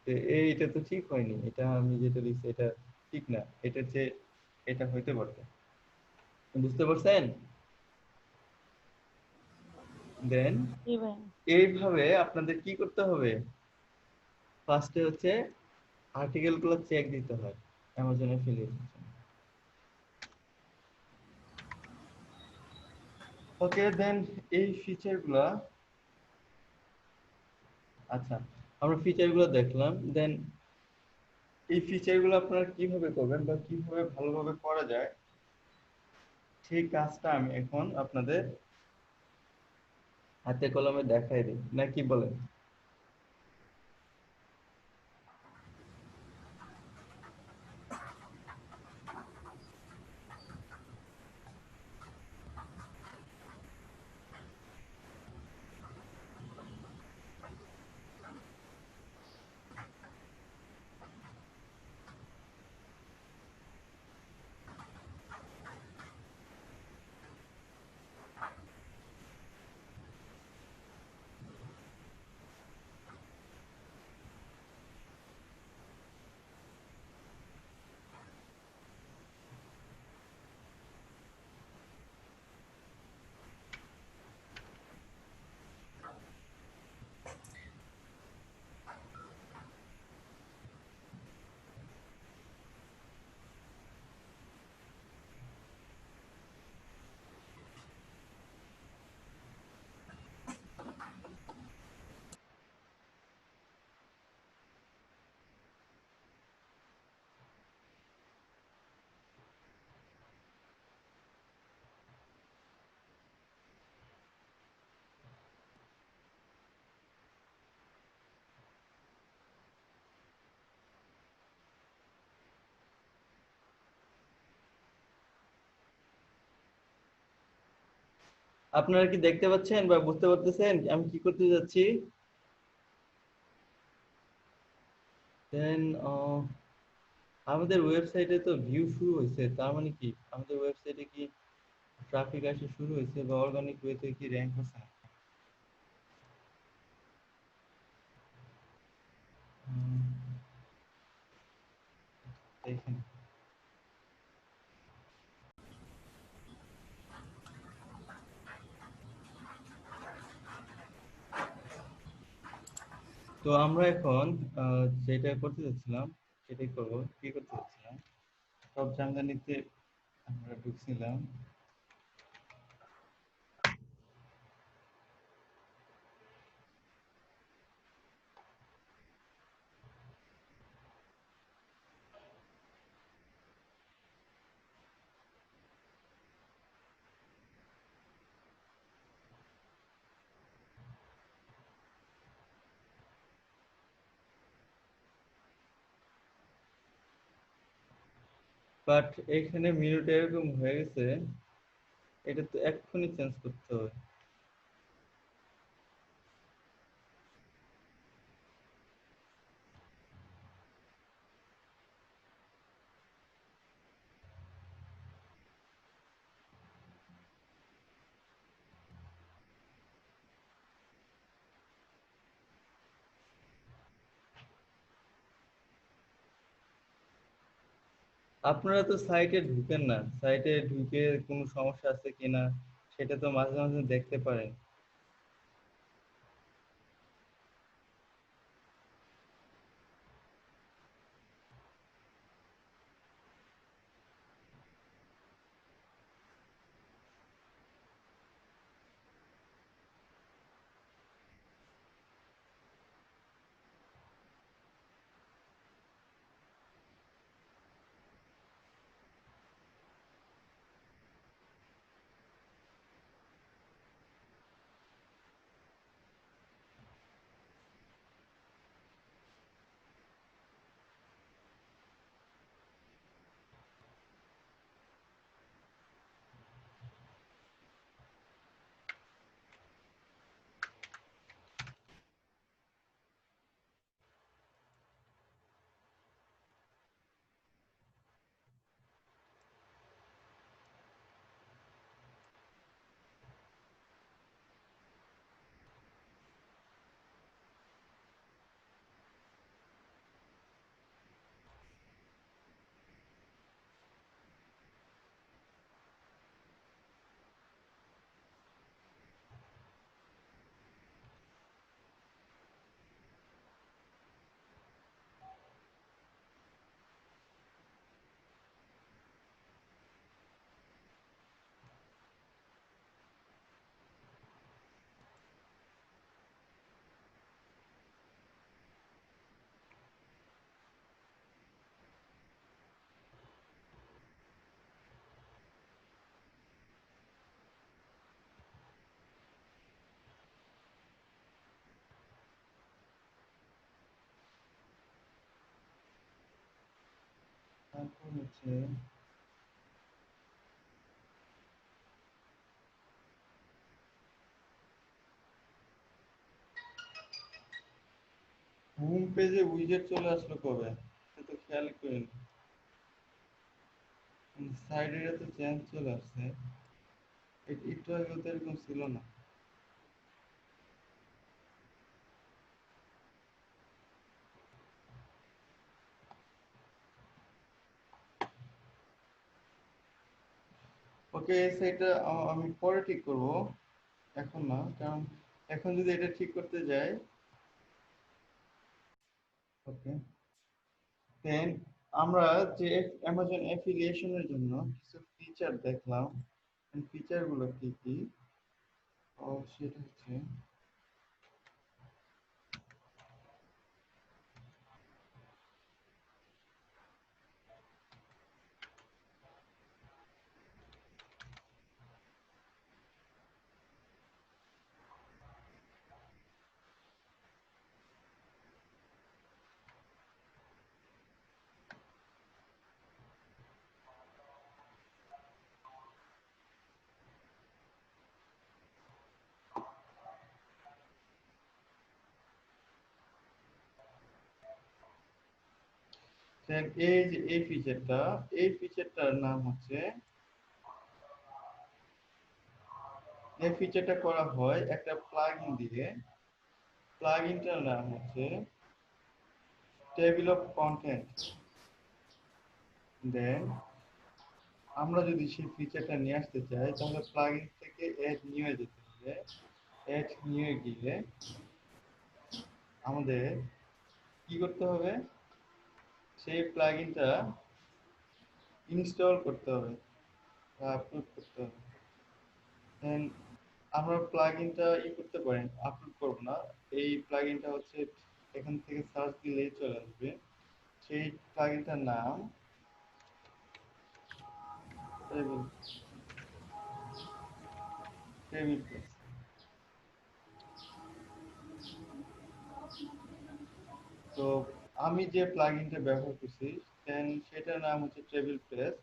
যে এটা তো ঠিক হয়নি, এটা আমি যেটা লিখছি এটা ঠিক না, এটা যে এটা হইতে পারতো। বুঝতে পারছেন? দেন জি ভাই। এইভাবে আপনাদের কি করতে হবে, ফার্স্টে হচ্ছে আর্টিকেল গুলো চেক দিতে হয় অ্যামাজন অ্যাফিলিয়েট। ওকে দেন এই ফিচার গুলা, আচ্ছা আমরা ফিচার গুলো দেখলাম। দেন এই ফিচার গুলো আপনারা কিভাবে করবেন বা কিভাবে ভালোভাবে করা যায় সেই কাজটা আমি এখন আপনাদের হাতে কলমে দেখাই দিই, না কি বলেন? আপনারা কি দেখতে পাচ্ছেন বা বুঝতে পারতেছেন আমি কি করতে যাচ্ছি? দেন আমাদের ওয়েবসাইটে তো ভিউ শুরু হয়েছে, তার মানে কি আমাদের ওয়েবসাইটে কি ট্রাফিক আসা শুরু হয়েছে বা অর্গানিক ওয়েতে কি র্যাঙ্ক হচ্ছে? উম, দেখেন। তো আমরা এখন যেটা করতে যাচ্ছিলাম সেটাই করবো। কি করতে যাচ্ছিলাম, সব জামদানিতে আমরা ঢুকছিলাম। বাট এখানে মিনিট এরকম হয়ে গেছে, এটা তো এক্ষুনি চেঞ্জ করতে হবে। আপনারা তো সাইটে ঢুকেন না, সাইটে ঢুকে কোনো সমস্যা আছে কিনা সেটা তো মাঝে মাঝে দেখতে পারেন। তারপর হচ্ছে হোম পেজে উইজেট চলে আসলো কবে? এটা তো খেয়াল করিনি। সাইডে তো চেঞ্জ চলে আসছে, একটু আগে তো এরকম ছিল না। ওকে, এই সাইডটা আমি পরে ঠিক করব, এখন না, কারণ এখন যদি এটা ঠিক করতে যাই। ওকে, দেন আমরা যে অ্যামাজন অ্যাফিলিয়েশনের জন্য কিছু ফিচার দেখলাম, ফিচার গুলো কি কি? ও সেটা হচ্ছে দেন এই যে এই ফিচারটার নাম হচ্ছে, এই ফিচারটা করা হয় একটা প্লাগইন দিয়ে। প্লাগইনটার নাম হচ্ছে টেবিল অফ কন্টেন্ট। দেন আমরা যদি সেই ফিচারটা নিয়ে আসতে চাই, তাহলে প্লাগইন থেকে এড নিয়ে যেতে হবে। এড নিয়ে গিয়ে আমাদের কি করতে হবে? সেই প্লাগইনটা ইনস্টল করতে হবে বা আপলোড করতে হবে। দেন আমরা প্লাগইনটা করতে পারি, আপলোড করব না। এই প্লাগইনটা হচ্ছে এখান থেকে সার্চ দিলেই চলে আসবে। সেই প্লাগইনটার নাম টেবিল টেবিল প্রেস। তো আমি যে প্লাগইনটা ব্যবহার করছি, দেন সেটার নাম হচ্ছে table press.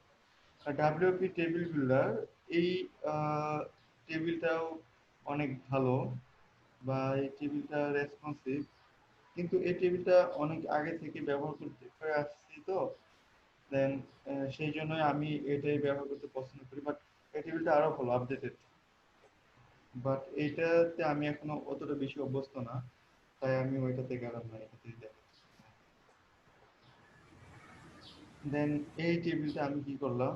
WP table builder, এই টেবিলটাও অনেক ভালো, বা এই টেবিলটা রেসপন্সিভ। কিন্তু এই টেবিলটা অনেক আগে থেকে ব্যবহার করতে করে আসছি, তো দেন সেই জন্যই আমি এটাই ব্যবহার করতে পছন্দ করি। বাট এই টেবিলটা আরো ভালো, আপডেটেড। বাট এইটাতে আমি এখনো অতটা বেশি অভ্যস্ত না, তাই আমি ওইটাতে গেলাম না, এটাতেই দেখাচ্ছি। দেন এই টেবিলটা আমি কি করলাম,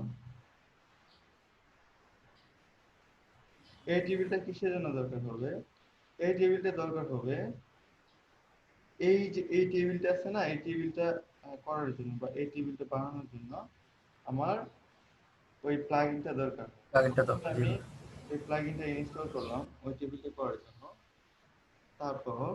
এই টেবিলটা কিসের জন্য দরকার হবে? এই টেবিলটা দরকার হবে এই যে এই টেবিলটা আছে না, এই টেবিলটা করার জন্য বা এই টেবিলটা বানানোর জন্য আমার ওই প্লাগইনটা দরকার। প্লাগইনটা তো তখন জি আমি ভাই। এই প্লাগইনটা ইনস্টল করলাম ওই টেবিলটা করার জন্য। তারপর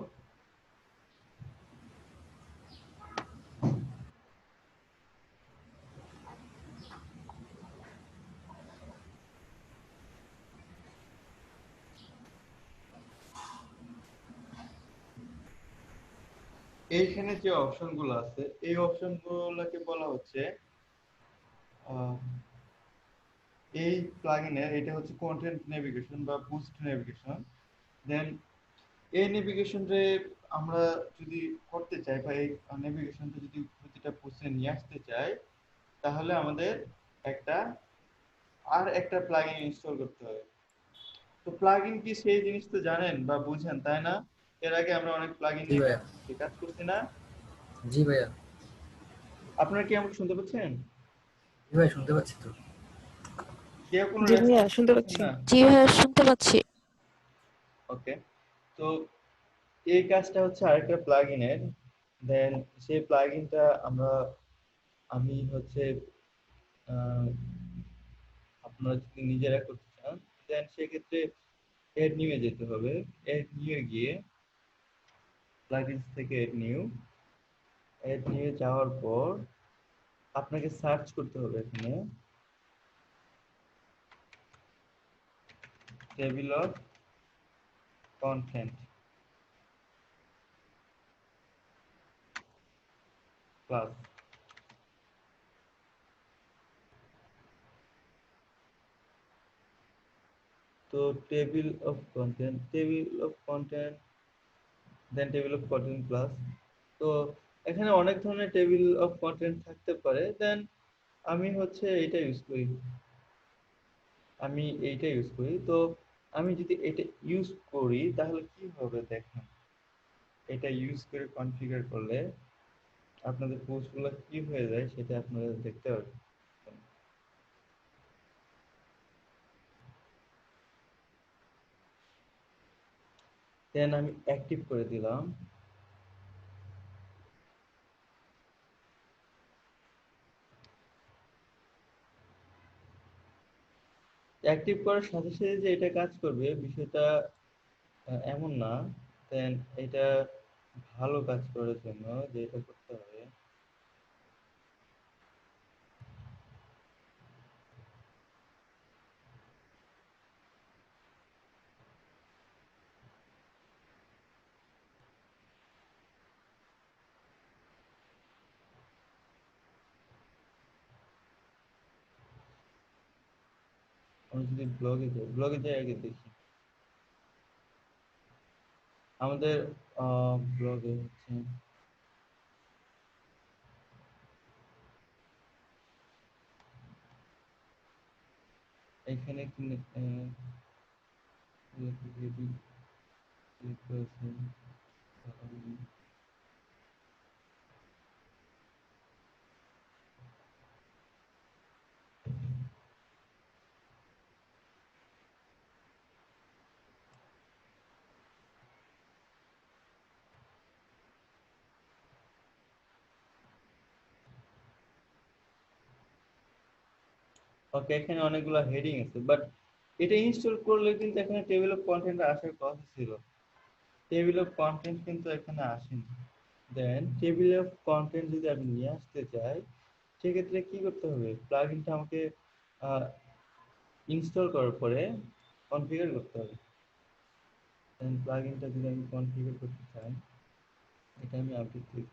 এইখানে যে অপশনগুলো আছে, এই অপশনগুলোকে বলা হচ্ছে আহ, এই প্লাগইনের এটা হচ্ছে কন্টেন্ট নেভিগেশন বা বুস্ট নেভিগেশন। দেন এই নেভিগেশনটা আমরা যদি করতে চাই, বা এই নেভিগেশনটা যদি প্রতিটা পোস্টে নিয়ে আসতে চাই, তাহলে আমাদের একটা একটা প্লাগইন ইনস্টল করতে হবে। তো প্লাগইন কি সেই জিনিস তো জানেন বা বুঝেন, তাই না? এর আগে আমরা অনেক প্লাগইন জি নিয়ে ভাইয়া। কাজ করছি না? জি ভাইয়া। আপনারা কি আমাকে শুনতে পাচ্ছেন? জি ভাই, শুনতে পাচ্ছি তো। কেউ কোনো জি ভাইয়া রেসপন্স শুনতে করতেছেন পাচ্ছি। না? জি ভাইয়া শুনতে পাচ্ছি। ওকে, তো এই কাজটা হচ্ছে আরেকটা প্লাগইনের। দেন সেই প্লাগইনটা আমি হচ্ছে আহ, আপনারা যদি নিজেরা করতে চান, দেন সেক্ষেত্রে এড নিউ যেতে হবে। এড নিউ গিয়ে প্লাগইনস থেকে এড নিউ যাওয়ার পর আপনাকে সার্চ করতে হবে এখানে টেবিল অফ কন্টেন্ট প্লাস। তো টেবিল অফ কন্টেন্ট প্লাস। তো এখানে অনেক ধরনের টেবিল অফ কন্টেন্ট থাকতে পারে, দেন আমি হচ্ছে এইটা ইউজ করি। তো আমি যদি এটা ইউজ করি তাহলে কি হবে দেখেন। এটা ইউজ করে কনফিগার করলে আপনাদের পোস্টগুলো কি হয়ে যায় সেটা আপনারা দেখতে পারবেন। দেন আমি অ্যাক্টিভ করে দিলাম। অ্যাক্টিভ করার সাথে সাথে যে এটা কাজ করবে বিষয়টা এমন না। দেন এটা ভালো কাজ করার জন্য যে এটা করতে হবে, আমি যদি ব্লগে যাই আগে দেখি আমাদের ব্লগে হচ্ছে এখানে কি ওকে, এখানে অনেকগুলো হেডিং আছে, বাট এটা ইনস্টল করলে কিন্তু এখানে টেবিল অফ কন্টেন্ট আসার কথা ছিল। টেবিল অফ কন্টেন্ট কিন্তু এখানে আসেনি। দেন টেবিল অফ কন্টেন্ট যদি আমি নিয়ে আসতে চাই সেক্ষেত্রে কি করতে হবে, প্লাগইনটা আমাকে ইনস্টল করার পরে কনফিগার করতে হবে। দেন প্লাগইনটা যদি আমি কনফিগার করতে চাই, এটা আমি আপডেট দিই।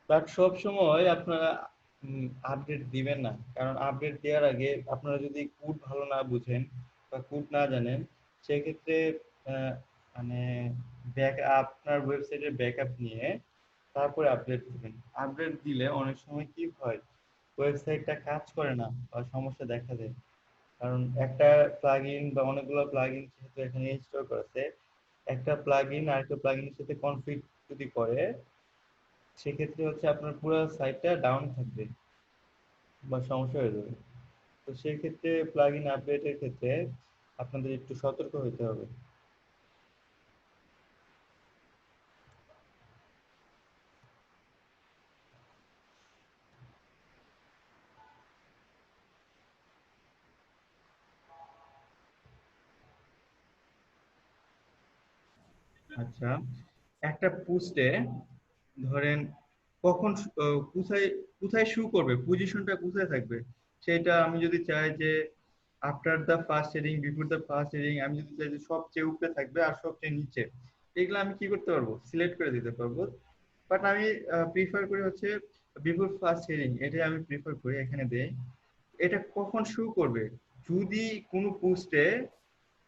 বাট সব সময় আপনারা আপডেট দিবেন না, কারণ আপডেট দেওয়ার আগে আপনারা যদি কোড ভালো না বুঝেন বা কোড না জানেন সেক্ষেত্রে আহ, মানে আপনার ওয়েবসাইটের ব্যাকআপ নিয়ে তারপরে আপডেট দিবেন। আপডেট দিলে অনেক সময় কি হয়, ওয়েবসাইটটা কাজ করে না বা সমস্যা দেখা দেয়। কারণ একটা প্লাগইন বা অনেকগুলো প্লাগইন যেহেতু এখানে ইনস্টল করেছে, একটা প্লাগইন আরেকটা প্লাগইনের সাথে কনফিগ যদি করে সেক্ষেত্রে হচ্ছে আপনার পুরো সাইটটা ডাউন থাকবে বা সমস্যা হয়ে যাবে। তো সেই ক্ষেত্রে প্লাগইন আপডেটের ক্ষেত্রে আপনাদের একটু সতর্ক হতে হবে। আচ্ছা, একটা পোস্টে ধরেন কখন কোথায় কোথায় শু করবে, পজিশনটা কোথায় থাকবে সেটা আমি যদি চাই যে after the first heading, before the first heading, আমি যদি চাই যে সবচেয়ে উপরে থাকবে আর সবচেয়ে নিচে, এগুলো আমি কি করতে পারবো, সিলেক্ট করে দিতে পারবো। বাট আমি প্রিফার করি হচ্ছে বিফোর ফার্স্ট হেডিং, এটাই আমি প্রিফার করি, এখানে দেই। এটা কখন শু করবে, যদি কোনো পোস্টে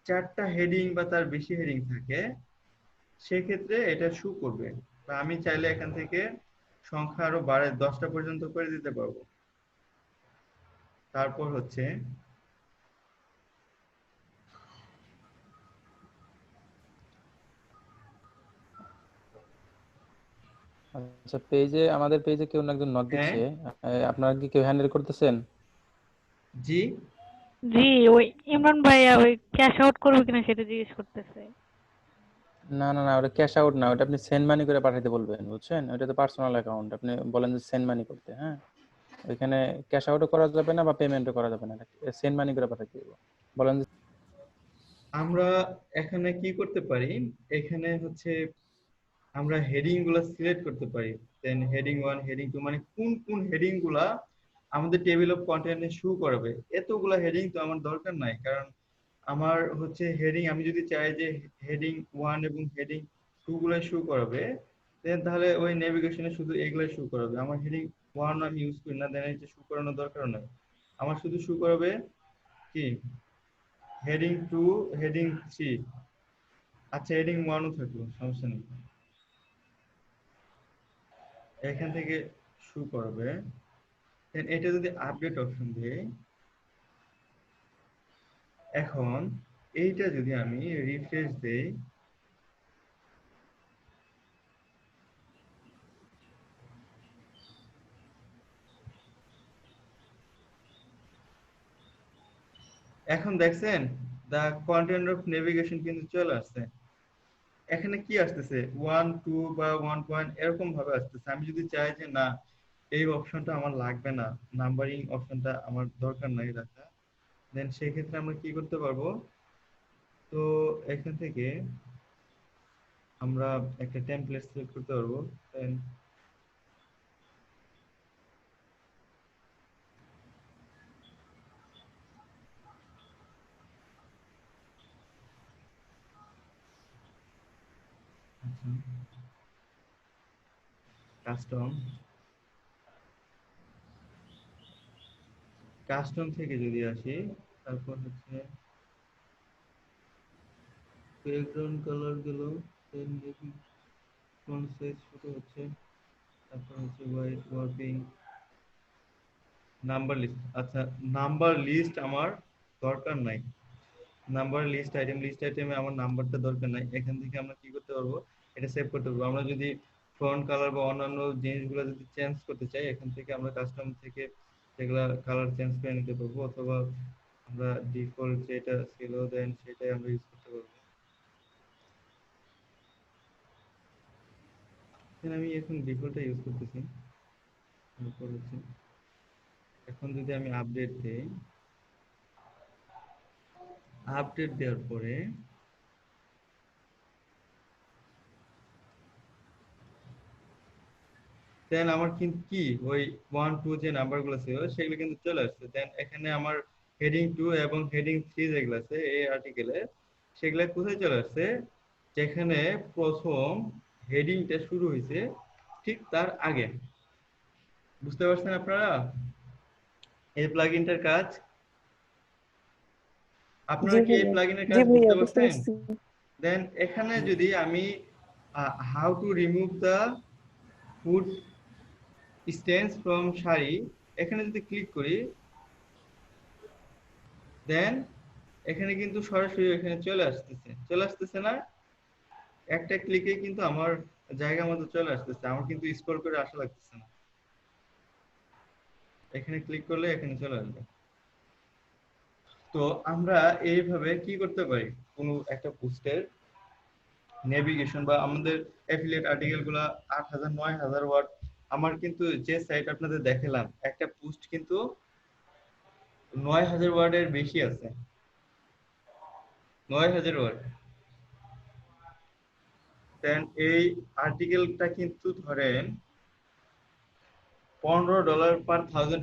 4টা হেডিং বা তার বেশি হেডিং থাকে সেক্ষেত্রে এটা শু করবে। বা আমি চাইলে এখান থেকে সংখ্যা আরো বাড়ে 10টা পর্যন্ত করে দিতে পারবো। তারপর হচ্ছে আচ্ছা, পেজে আমাদের পেজে কেউ না একজন নক হ্যাঁ, দিচ্ছে। আপনারা কি কেউ হ্যান্ডেল করতেছেন? জি, জি, ওই ইমরান ভাইয়া ওই ক্যাশ আউট করবে কিনা সেটা জিজ্ঞেস করতেছে। না না না, ওটা ক্যাশ আউট না, ওটা আপনি সেন্ড মানি করে পাঠাতে বলবেন, বুঝছেন? ওটা তো পার্সোনাল অ্যাকাউন্ট, আপনি বলেন যে সেন্ড মানি করতে। হ্যাঁ, ওইখানে ক্যাশ আউটও করা যাবে না বা পেমেন্টও করা যাবে না, সেন্ড মানি করে পাঠাতে দিব। বলেন যে আমরা এখানে কি করতে পারি, এখানে হচ্ছে আমরা হেডিং গুলা সিলেক্ট করতে পারি। দেন হেডিং 1 হেডিং 2 মানে কোন কোন হেডিং গুলা আমাদের টেবিল অফ কন্টেন্টে শো করাবে। এতগুলা হেডিং তো আমার দরকার নাই, কারণ আমার হচ্ছে হেডিং, আমি যদি চাই যে হেডিং 1 এবং হেডিং 2 গুলাই শো করাবে, দেন তাহলে ওই নেভিগেশনে শুধু এগুলাই শো করাবে। আমার হেডিং 1 আমি ইউজ করি না, দেন এটা শো করানোর দরকার নাই। আমার শুধু শো করাবে কি হেডিং 2 হেডিং 3। আচ্ছা হেডিং 1 ও থাকলো, সমস্যা নেই, এখান থেকে শো করবে। দেন এটা যদি আপডেট অপশন দেই, এখন এইটা যদি আমি রিফ্রেশ দেই, এখন দেখছেন দা কন্টেন্ট অফ নেভিগেশন কিন্তু চলে আসছে। এখানে কি আসতেছে 1 2 বা 1 পয়েন্ট এরকম ভাবে আসতেছে। আমি যদি চাই যে না এই অপশনটা আমার লাগবে না, নাম্বারিং অপশনটা আমার দরকার নাই রাখা, দেন সেই ক্ষেত্রে আমরা কি করতে পারবো, তো এখান থেকে আমরা একটা টেমপ্লেট সিলেক্ট করতে পারবো। দেন কাস্টম, কাস্টম থেকে যদি আসি, তারপর হচ্ছে ব্যাকগ্রাউন্ড কালার গেল, দেন দেখি ফন্ট সাইজ ছোট হচ্ছে, তারপর হচ্ছে হোয়াইট ওয়ার্কিং নাম্বার লিস্ট। আচ্ছা নাম্বার লিস্ট আমার দরকার নাই, নাম্বার লিস্ট আইটেম, লিস্ট আইটেমে আমার নাম্বারটা দরকার নাই। এখান থেকে আমরা কি করতে পারবো, এটা সেভ করতে পারবো। আমরা যদি ফন্ট কালার বা অন্যান্য জিনিসগুলো যদি চেঞ্জ করতে চাই, এখান থেকে আমরা কাস্টম থেকে সেগুলা কালার চেঞ্জ করে নিতে পারবো, অথবা আমরা ডিফল্ট যেটা ছিল দেন সেটাই আমরা ইউজ করতে পারবো। আমি এখন ডিফল্টটা ইউজ করতেছি। তারপর হচ্ছে এখন যদি আমি আপডেট দেই, আপডেট দেওয়ার পরে দেন আমার কিন্তু কি ওই 1 2 যে নাম্বারগুলো ছিল সেগুলো কিন্তু চলে আসছে। দেন এখানে আমার হেডিং 2 এবং হেডিং 3 যেগুলো আছে এই আর্টিকেলে, সেগুলো কোথায় চলে আসছে, যেখানে প্রথম হেডিংটা শুরু হয়েছে ঠিক তার আগে। বুঝতে পারছেন আপনারা এই প্লাগইনটার কাজ? জি আপনারা কি এই ভাইয়া, প্লাগইনের জি কাজ ভাইয়া বুঝতে বুঝতে পারছেন? পারছি। দেন এখানে যদি আমি how to remove the food stains from sari, এখানে যদি ক্লিক করি, দেন এখানে কিন্তু সরাসরি এখানে চলে আসতেছে না, একটা ক্লিকে কিন্তু আমার জায়গা মতো চলে আসতেছে, আমার কিন্তু স্ক্রল করে আসা লাগতেছে না। এখানে ক্লিক করলে এখানে চলে আসবে। তো আমরা এইভাবে কি করতে পারি, কোনো একটা পোস্টের নেভিগেশন বা আমাদের অ্যাফিলিয়েট আর্টিকেল গুলা 8000 9000 ওয়ার্ড, আমার কিন্তু যে সাইট আপনাদের দেখালাম একটা পোস্ট কিন্তু 9000 ওয়ার্ডের বেশি আছে, 9000 ওয়ার্ড। দেন এই আর্টিকেলটা কিন্তু ধরেন $15 পার 1000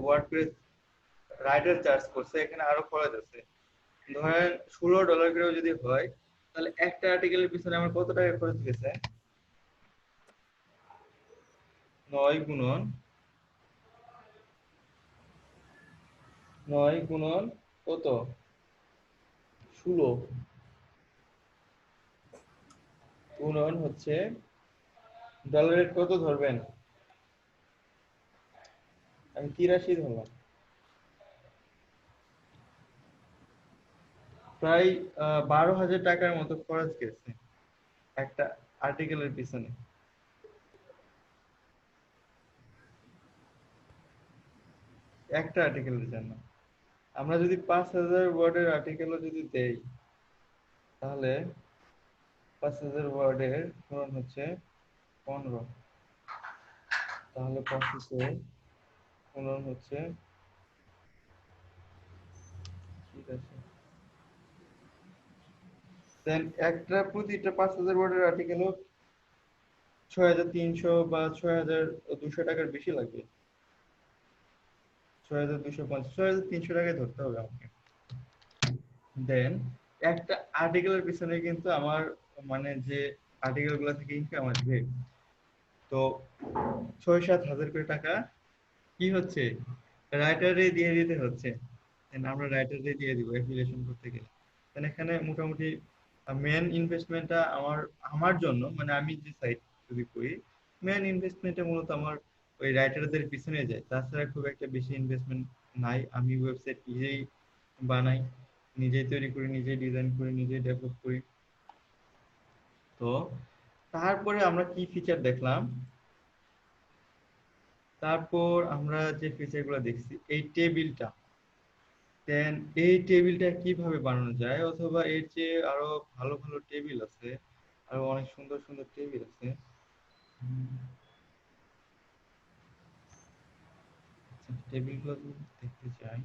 ওয়ার্ড পেজ রাইটার চার্জ করছে, এখানে আরো খরচ আছে। ধরেন $16 করেও যদি হয়, তাহলে একটা আর্টিকেলের পিছনে আমার কত টাকা খরচ গেছে, 9 গুণন 9 গুণন কত 16 গুণন হচ্ছে ডলারের কত ধরবেন, আমি 83 ধরলাম, প্রায় 12,000 টাকার মতো খরচ গেছে একটা আর্টিকেলের পিছনে। একটা আর্টিকেলের জন্য আমরা যদি 5000 ওয়ার্ডের আর্টিকেলও যদি দেই, তাহলে 5000 ওয়ার্ডের গুণন হচ্ছে 15, তাহলে 25 গুণন হচ্ছে, ঠিক আছে, দেন একটা প্রতিটা 5000 ওয়ার্ডের আর্টিকেলও 6300 বা 6200 টাকার বেশি লাগবে। 6250, 6300 টাকায় ধরতে হবে আমাকে। দেন একটা আর্টিকেলের পিছনে কিন্তু আমার মানে যে আর্টিকেল গুলো থেকে ইনকাম আসবে, তো 6-7 হাজার করে টাকা কি হচ্ছে, রাইটারে দিয়ে দিতে হচ্ছে। And আমরা রাইটারে দিয়ে দিব অ্যাফিলিয়েশন করতে গেলে। then এখানে মোটামুটি মেন ইনভেস্টমেন্টটা আমার আমার জন্য, মানে আমি যে সাইট যদি করি, মেন ইনভেস্টমেন্টটা মূলত আমার ওই রাইটারদের পিছনে যায়, তাছাড়া খুব একটা বেশি ইনভেস্টমেন্ট নাই। আমি ওয়েবসাইট নিজেই বানাই, নিজেই তৈরি করি, নিজেই ডিজাইন করি, নিজেই ডেভেলপ করি। তো তারপরে আমরা কি ফিচার দেখলাম, তারপর আমরা যে ফিচারগুলো দেখছি, এই টেবিলটা, দেন এই টেবিলটা কিভাবে বানানো যায়, অথবা এর চেয়ে আরো ভালো ভালো টেবিল আছে, আরো অনেক সুন্দর সুন্দর টেবিল আছে। টেবিলগুলো যদি দেখতে চাই,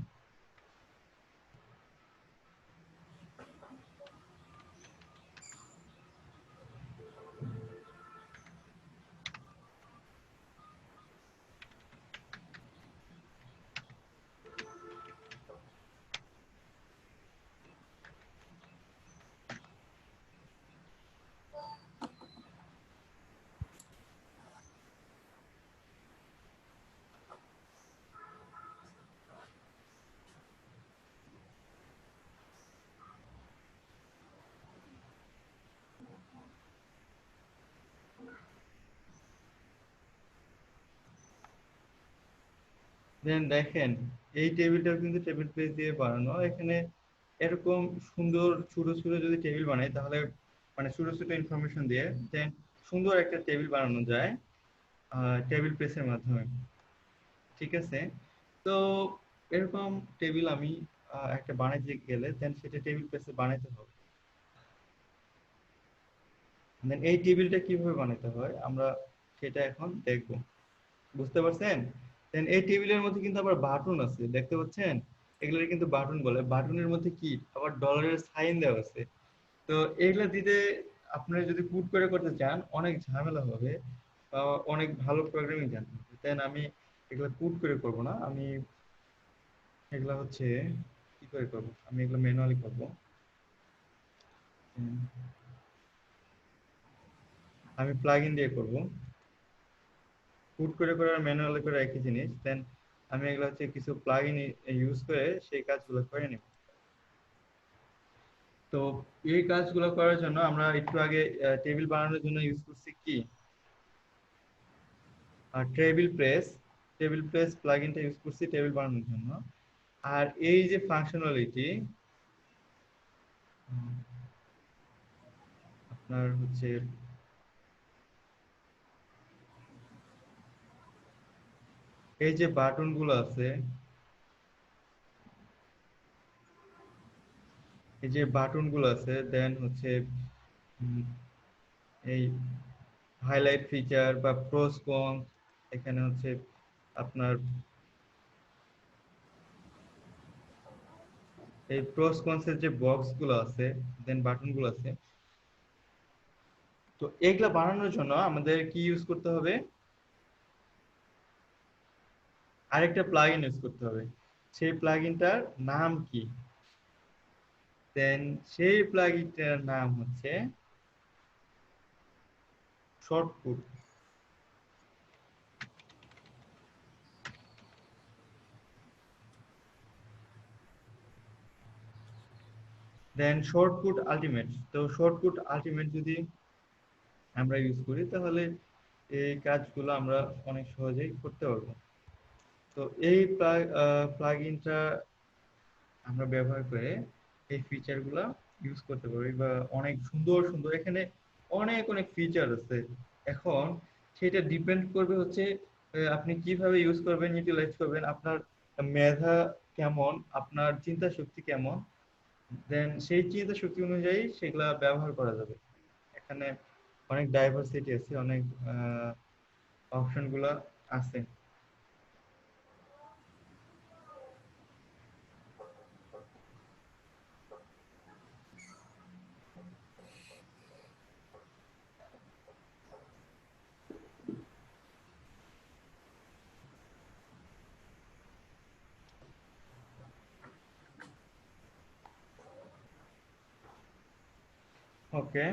দেন দেখেন এই টেবিলটাও কিন্তু টেবিল পেজ দিয়ে বানানো। এখানে এরকম সুন্দর ছোট ছোট যদি টেবিল বানাই, তাহলে মানে ছোট ছোট ইনফরমেশন দিয়ে দেন সুন্দর একটা টেবিল বানানো যায় টেবিল প্রেসের মাধ্যমে। ঠিক আছে, তো এরকম টেবিল আমি একটা বানাইতে গেলে দেন সেটা টেবিল প্রেসে বানাইতে হবে। দেন এই টেবিলটা কিভাবে বানাইতে হয় আমরা সেটা এখন দেখব, বুঝতে পারছেন? দেন এই টেবিলের মধ্যে কিন্তু আবার বাটন আছে, দেখতে পাচ্ছেন? এগুলোর কিন্তু বাটন বলে। বাটনের মধ্যে কি আবার ডলারের সাইন দেওয়া আছে। তো এগুলা দিতে আপনারা যদি পুট করে করতে চান অনেক ঝামেলা হবে, বা অনেক ভালো প্রোগ্রামিং জানতে হবে। দেন আমি এগুলা পুট করে করব না, আমি এগুলা হচ্ছে কি করে করব, আমি এগুলো ম্যানুয়ালি করব। উম, আমি প্লাগইন দিয়ে করব। পুট করে করে আর ম্যানুয়ালি করে একই জিনিস। দেন আমি এগুলো হচ্ছে কিছু প্লাগইন ইউজ করে সেই কাজগুলো করে নিব। তো এই কাজগুলো করার জন্য আমরা একটু আগে টেবিল বানানোর জন্য ইউজ করছি কি, টেবিল প্রেস। টেবিল প্রেস প্লাগইনটা ইউজ করছি টেবিল বানানোর জন্য। আর এই যে ফাংশনালিটি আপনার হচ্ছে এই যে বাটন গুলো আছে, এই যে বাটন গুলো আছে, দেন হচ্ছে উম, এই হাইলাইট ফিচার বা প্রোস কন, এখানে হচ্ছে আপনার এই প্রোস কনস এর যে বক্স গুলো আছে, দেন বাটন গুলো আছে, তো এগুলা বানানোর জন্য আমাদের কি ইউজ করতে হবে, আরেকটা প্লাগইন ইউজ করতে হবে। সেই প্লাগইনটার নাম কি, দেন সেই প্লাগইনটার নাম হচ্ছে শর্টকুট। দেন শর্টকুট আলটিমেট। তো শর্টকুট আলটিমেট যদি আমরা ইউজ করি তাহলে এই কাজগুলো আমরা অনেক সহজেই করতে পারবো। তো এই প্লাগইনটা আমরা ব্যবহার করে এই ফিচারগুলো ইউজ করতে পারি, বা অনেক সুন্দর সুন্দর এখানে অনেক অনেক ফিচার আছে। এখন সেটা ডিপেন্ড করবে হচ্ছে আপনি কিভাবে ইউজ করবেন, ইউটিলাইজ করবেন, আপনার মেধা কেমন, আপনার চিন্তা শক্তি কেমন, দেন সেই চিন্তা শক্তি অনুযায়ী সেগুলা ব্যবহার করা যাবে। এখানে অনেক ডাইভার্সিটি আছে, অনেক অপশন গুলা আছে। ওকে,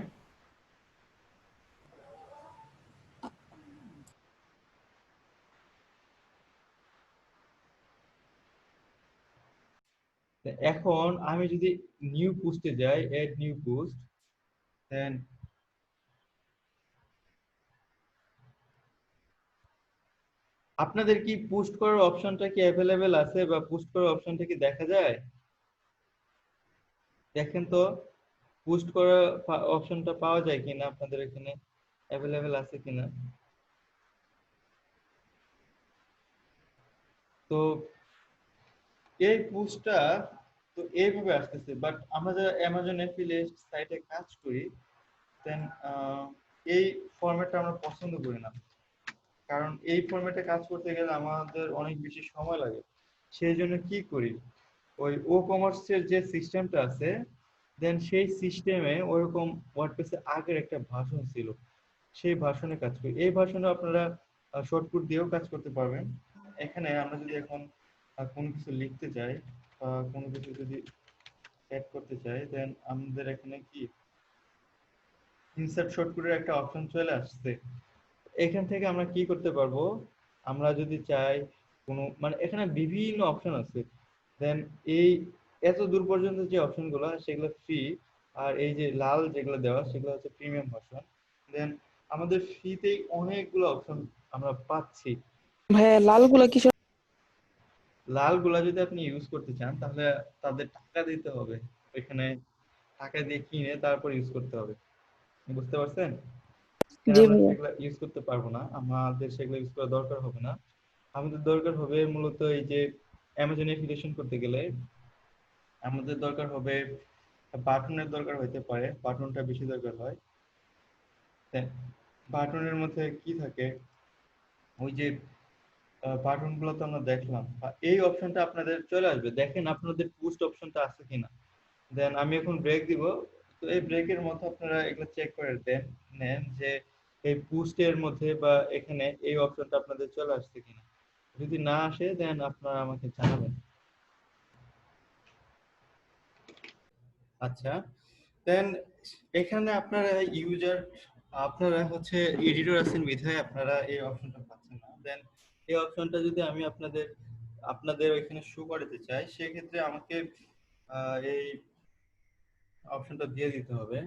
এখন আমি যদি নিউ পোস্টে যাই, এড নিউ পোস্ট, দেন আপনাদের কি পোস্ট করার অপশনটা কি অ্যাভেলেবেল আছে, বা পোস্ট করার অপশনটা কি দেখা যায়? দেখেন তো পোস্ট করার অপশনটা পাওয়া যায় কিনা, আপনাদের এখানে অ্যাভেলেবেল আছে কিনা। তো এই পোস্টটা তো এইভাবে আসতেছে, বাট আমরা যারা অ্যামাজন অ্যাফিলিয়েট সাইটে কাজ করি, দেন এই ফরম্যাটটা আমরা পছন্দ করি না। কারণ এই ফরম্যাটে কাজ করতে গেলে আমাদের অনেক বেশি সময় লাগে। সেই জন্য কি করি, ওই ও কমার্সের যে সিস্টেমটা আছে, দেন সেই সিস্টেমে ওরকম ওয়ার্ডপ্রেসে আগের একটা ভাষণ ছিল, সেই ভাষণে কাজ করি। এই ভাষণে আপনারা শর্টকাট দিয়েও কাজ করতে পারবেন। এখানে আমরা যদি এখন কোনো কিছু লিখতে চাই বা কোনো কিছু যদি অ্যাড করতে চাই, দেন আমাদের এখানে কি ইনসার্ট শর্টকাটের একটা অপশন চলে আসছে। এখান থেকে আমরা কি করতে পারবো, আমরা যদি চাই কোনো মানে এখানে বিভিন্ন অপশন আছে। দেন এই এত দূর পর্যন্ত যে অপশনগুলো সেগুলো ফ্রি, আর এই যে লাল যেগুলো দেওয়া সেগুলো হচ্ছে প্রিমিয়াম ভার্সন। দেন আমাদের ফ্রিতেই অনেকগুলো অপশন আমরা পাচ্ছি। ভাইয়া লালগুলা কিসের? লালগুলা যদি আপনি ইউজ করতে চান তাহলে তাদের টাকা দিতে হবে, এখানে টাকা দিয়ে কিনে তারপর ইউজ করতে হবে। বুঝতে পারছেন? তাই জি আমরা ভাইয়া। সেগুলো ইউজ করতে পারবো না, আমাদের সেগুলো ইউজ করার দরকার হবে না। আমাদের দরকার হবে মূলত এই যে অ্যামাজন অ্যাফিলিয়েশন করতে গেলে আমাদের দরকার হবে বাটনের দরকার হইতে পারে, বাটনটা বেশি দরকার হয়। বাটনের মধ্যে কি থাকে, ওই যে বাটন গুলো তো আমরা দেখলাম, এই অপশনটা আপনাদের চলে আসবে, দেখেন আপনাদের পোস্ট অপশনটা আছে কিনা। দেন আমি এখন ব্রেক দিব। তো এই ব্রেকের মধ্যে আপনারা এগুলো চেক করে নেন যে এই পোস্টের মধ্যে বা এখানে এই অপশনটা আপনাদের চলে আসছে কিনা। যদি না আসে দেন আপনারা আমাকে জানাবেন। আচ্ছা, দেন এখানে আপনারা ইউজার, আপনারা হচ্ছে এডিটর আছেন বিধায় আপনারা এই অপশনটা পাচ্ছেন না। দেন এই অপশনটা যদি আমি আপনাদের আপনাদের ওইখানে শো করাতে চাই, সেক্ষেত্রে আমাকে এই অপশনটা দিয়ে দিতে হবে।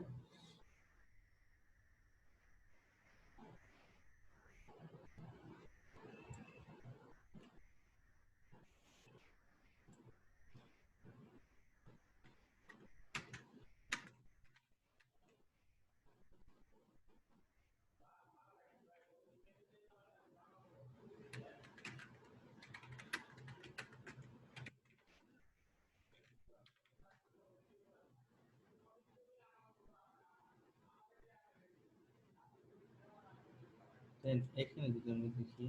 দেন এখানে যদি আমি দেখি,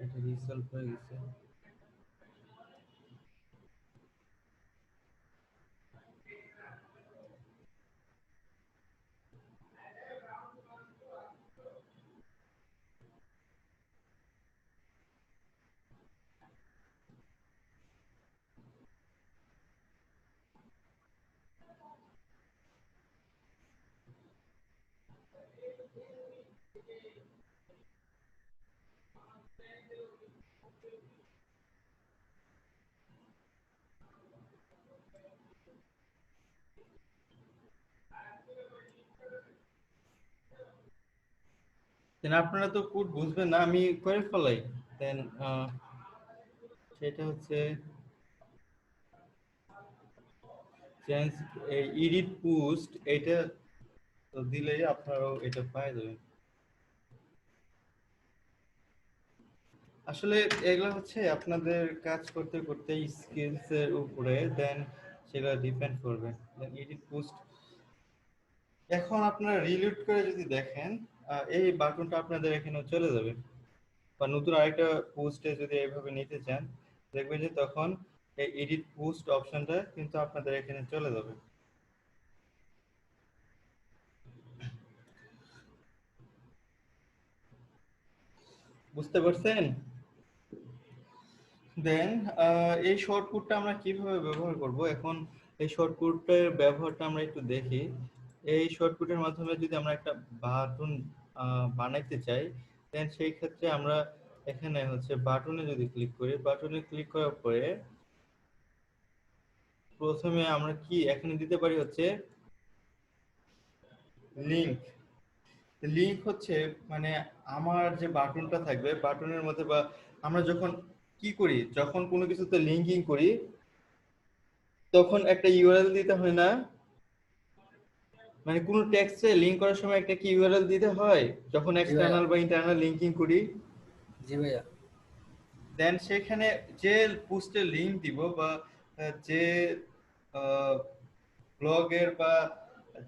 এটা রিসলভ হয়ে গেছে। দেন আপনারা তো কোড বুঝবেন না, আমি করে ফেলাই। দেন সেটা হচ্ছে চেঞ্জ এডিট পোস্ট, এটা তো দিলেই আপনারাও এটা পাই যাবেন। আসলে এগুলো হচ্ছে আপনাদের কাজ করতে করতে স্কিলস এর উপরে দেন সেগুলো ডিপেন্ড করবে। দেন এডিট পোস্ট এখন আপনারা রিলোড করে যদি দেখেন, এই বাটনটা আপনাদের এখানে চলে যাবে, বা নতুন আরেকটা পোস্টে যদি এইভাবে নিতে চান দেখবেন যে তখন এই এডিট পোস্ট অপশনটা কিন্তু আপনাদের এখানে চলে যাবে। বুঝতে পারছেন? দেন এই শর্টকাটটা আমরা কিভাবে ব্যবহার করব? এখন এই শর্টকাটের ব্যবহারটা আমরা একটু দেখি। এই শর্টকাটের মাধ্যমে যদি আমরা একটা বাটন বানাইতে চাই, দেন সেই ক্ষেত্রে আমরা এখানে হচ্ছে বাটনে যদি ক্লিক করি, বাটনে ক্লিক করার পরে প্রথমে আমরা কি এখানে দিতে পারি হচ্ছে লিংক। লিংক হচ্ছে মানে আমার যে বাটনটা থাকবে বাটনের মধ্যে, বা আমরা যখন কি করি, যখন কোনো কিছুতে লিঙ্কিং করি তখন একটা ইউআরএল দিতে হয় না? মানে কোনো টেক্সটে লিংক করার সময় একটা কি ইউআরএল দিতে হয় যখন জি ভাইয়া। এক্সটার্নাল বা ইন্টারনাল লিংকিং করি? জি ভাইয়া। দেন সেখানে যে পোস্টে লিংক দিব বা যে ব্লগের বা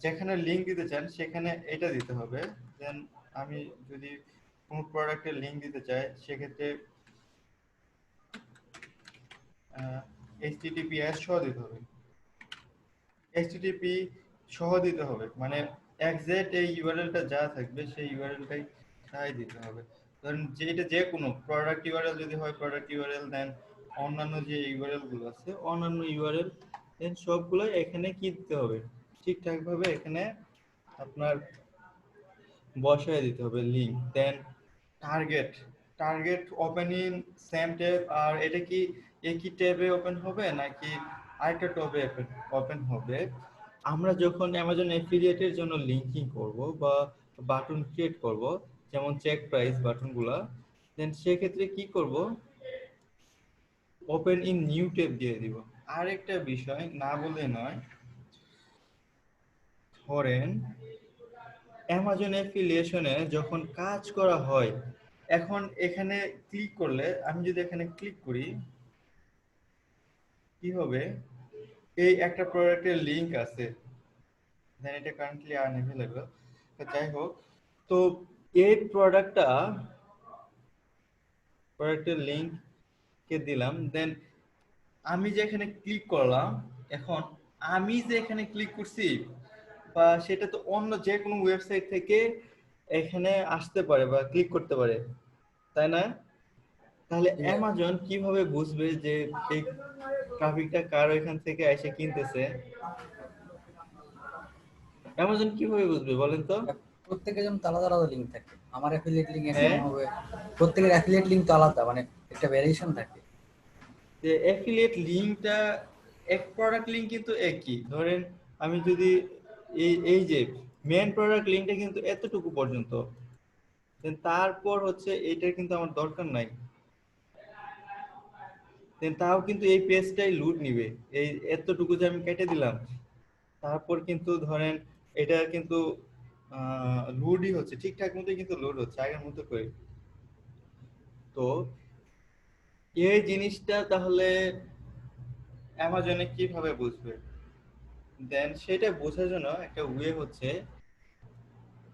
যেখানে লিংক দিতে চান সেখানে এটা দিতে হবে। দেন আমি যদি কোনো প্রোডাক্টের লিংক দিতে চাই সেক্ষেত্রে HTTPS সহ দিতে হবে। HTTP সহ দিতে হবে, মানে এক্সাক্ট এই ইউআরএলটা যা থাকবে সেই ইউআরএলটাই তাই দিতে হবে। ধরেন যেটা যে কোনো প্রোডাক্ট ইউআরএল যদি হয় প্রোডাক্ট ইউআরএল, দেন অন্যান্য যে ইউআরএল গুলো আছে অন্যান্য ইউআরএল, দেন সবগুলো এখানে কি দিতে হবে, ঠিকঠাক ভাবে এখানে আপনার বসায় দিতে হবে link. Then target, target open in same tab, আর এটা কি একই ট্যাবে ওপেন হবে নাকি আরেকটা ট্যাবে ওপেন হবে? আমরা যখন অ্যামাজন এফিলিয়েটের জন্য লিংকিং করব বা বাটন ক্রিয়েট করব, যেমন চেক প্রাইস বাটনগুলা, দেন সেক্ষেত্রে কি করব, ওপেন ইন নিউ ট্যাব দিয়ে দিব। আরেকটা বিষয় না বললে নয়, ধরেন অ্যামাজন অ্যাফিলিয়েশনে যখন কাজ করা হয়, এখন এখানে ক্লিক করলে, আমি যদি এখানে ক্লিক করি কি হবে, এই একটা প্রোডাক্টের লিংক আছে, দেন এটা কারেন্টলি আনঅ্যাভেলেবল, যাই হোক। তো এই প্রোডাক্টের লিংক কে দিলাম, দেন আমি যে এখানে ক্লিক করলাম, এখন আমি যে এখানে ক্লিক করছি বা সেটা তো অন্য যে কোনো ওয়েবসাইট থেকে এখানে আসতে পারে বা ক্লিক করতে পারে, তাই না? তাহলে জি ভাইয়া। অ্যামাজন কিভাবে বুঝবে যে এই ট্রাফিকটা কার এখান থেকে এসে কিনতেছে? অ্যামাজন কিভাবে বুঝবে বলেন তো? প্রত্যেকের জন্য তো আলাদা আলাদা লিঙ্ক থাকে। আমার অ্যাফিলিয়েট লিঙ্ক হ্যাঁ, একরকম হবে, প্রত্যেকের অ্যাফিলিয়েট লিঙ্ক তো আলাদা, মানে একটা ভ্যারিয়েশন থাকে। যে অ্যাফিলিয়েট লিংকটা এক প্রোডাক্ট লিংক কিন্তু একই। ধরেন আমি যদি এই যে মেন প্রোডাক্ট লিংকটা কিন্তু এতটুকু পর্যন্ত, দেন তারপর হচ্ছে এইটার কিন্তু আমার দরকার নাই, দেন তাও কিন্তু এই পেজটাই লুট নিবে। এই এতটুকু যে আমি কেটে দিলাম, তারপর কিন্তু ধরেন এটা কিন্তু লোডই হচ্ছে, ঠিকঠাক মতো কিন্তু লোড হচ্ছে আগের মতো করে। তো এই জিনিসটা তাহলে অ্যামাজনে কিভাবে বুঝবে? দেন সেটা বোঝার জন্য একটা ওয়ে হচ্ছে,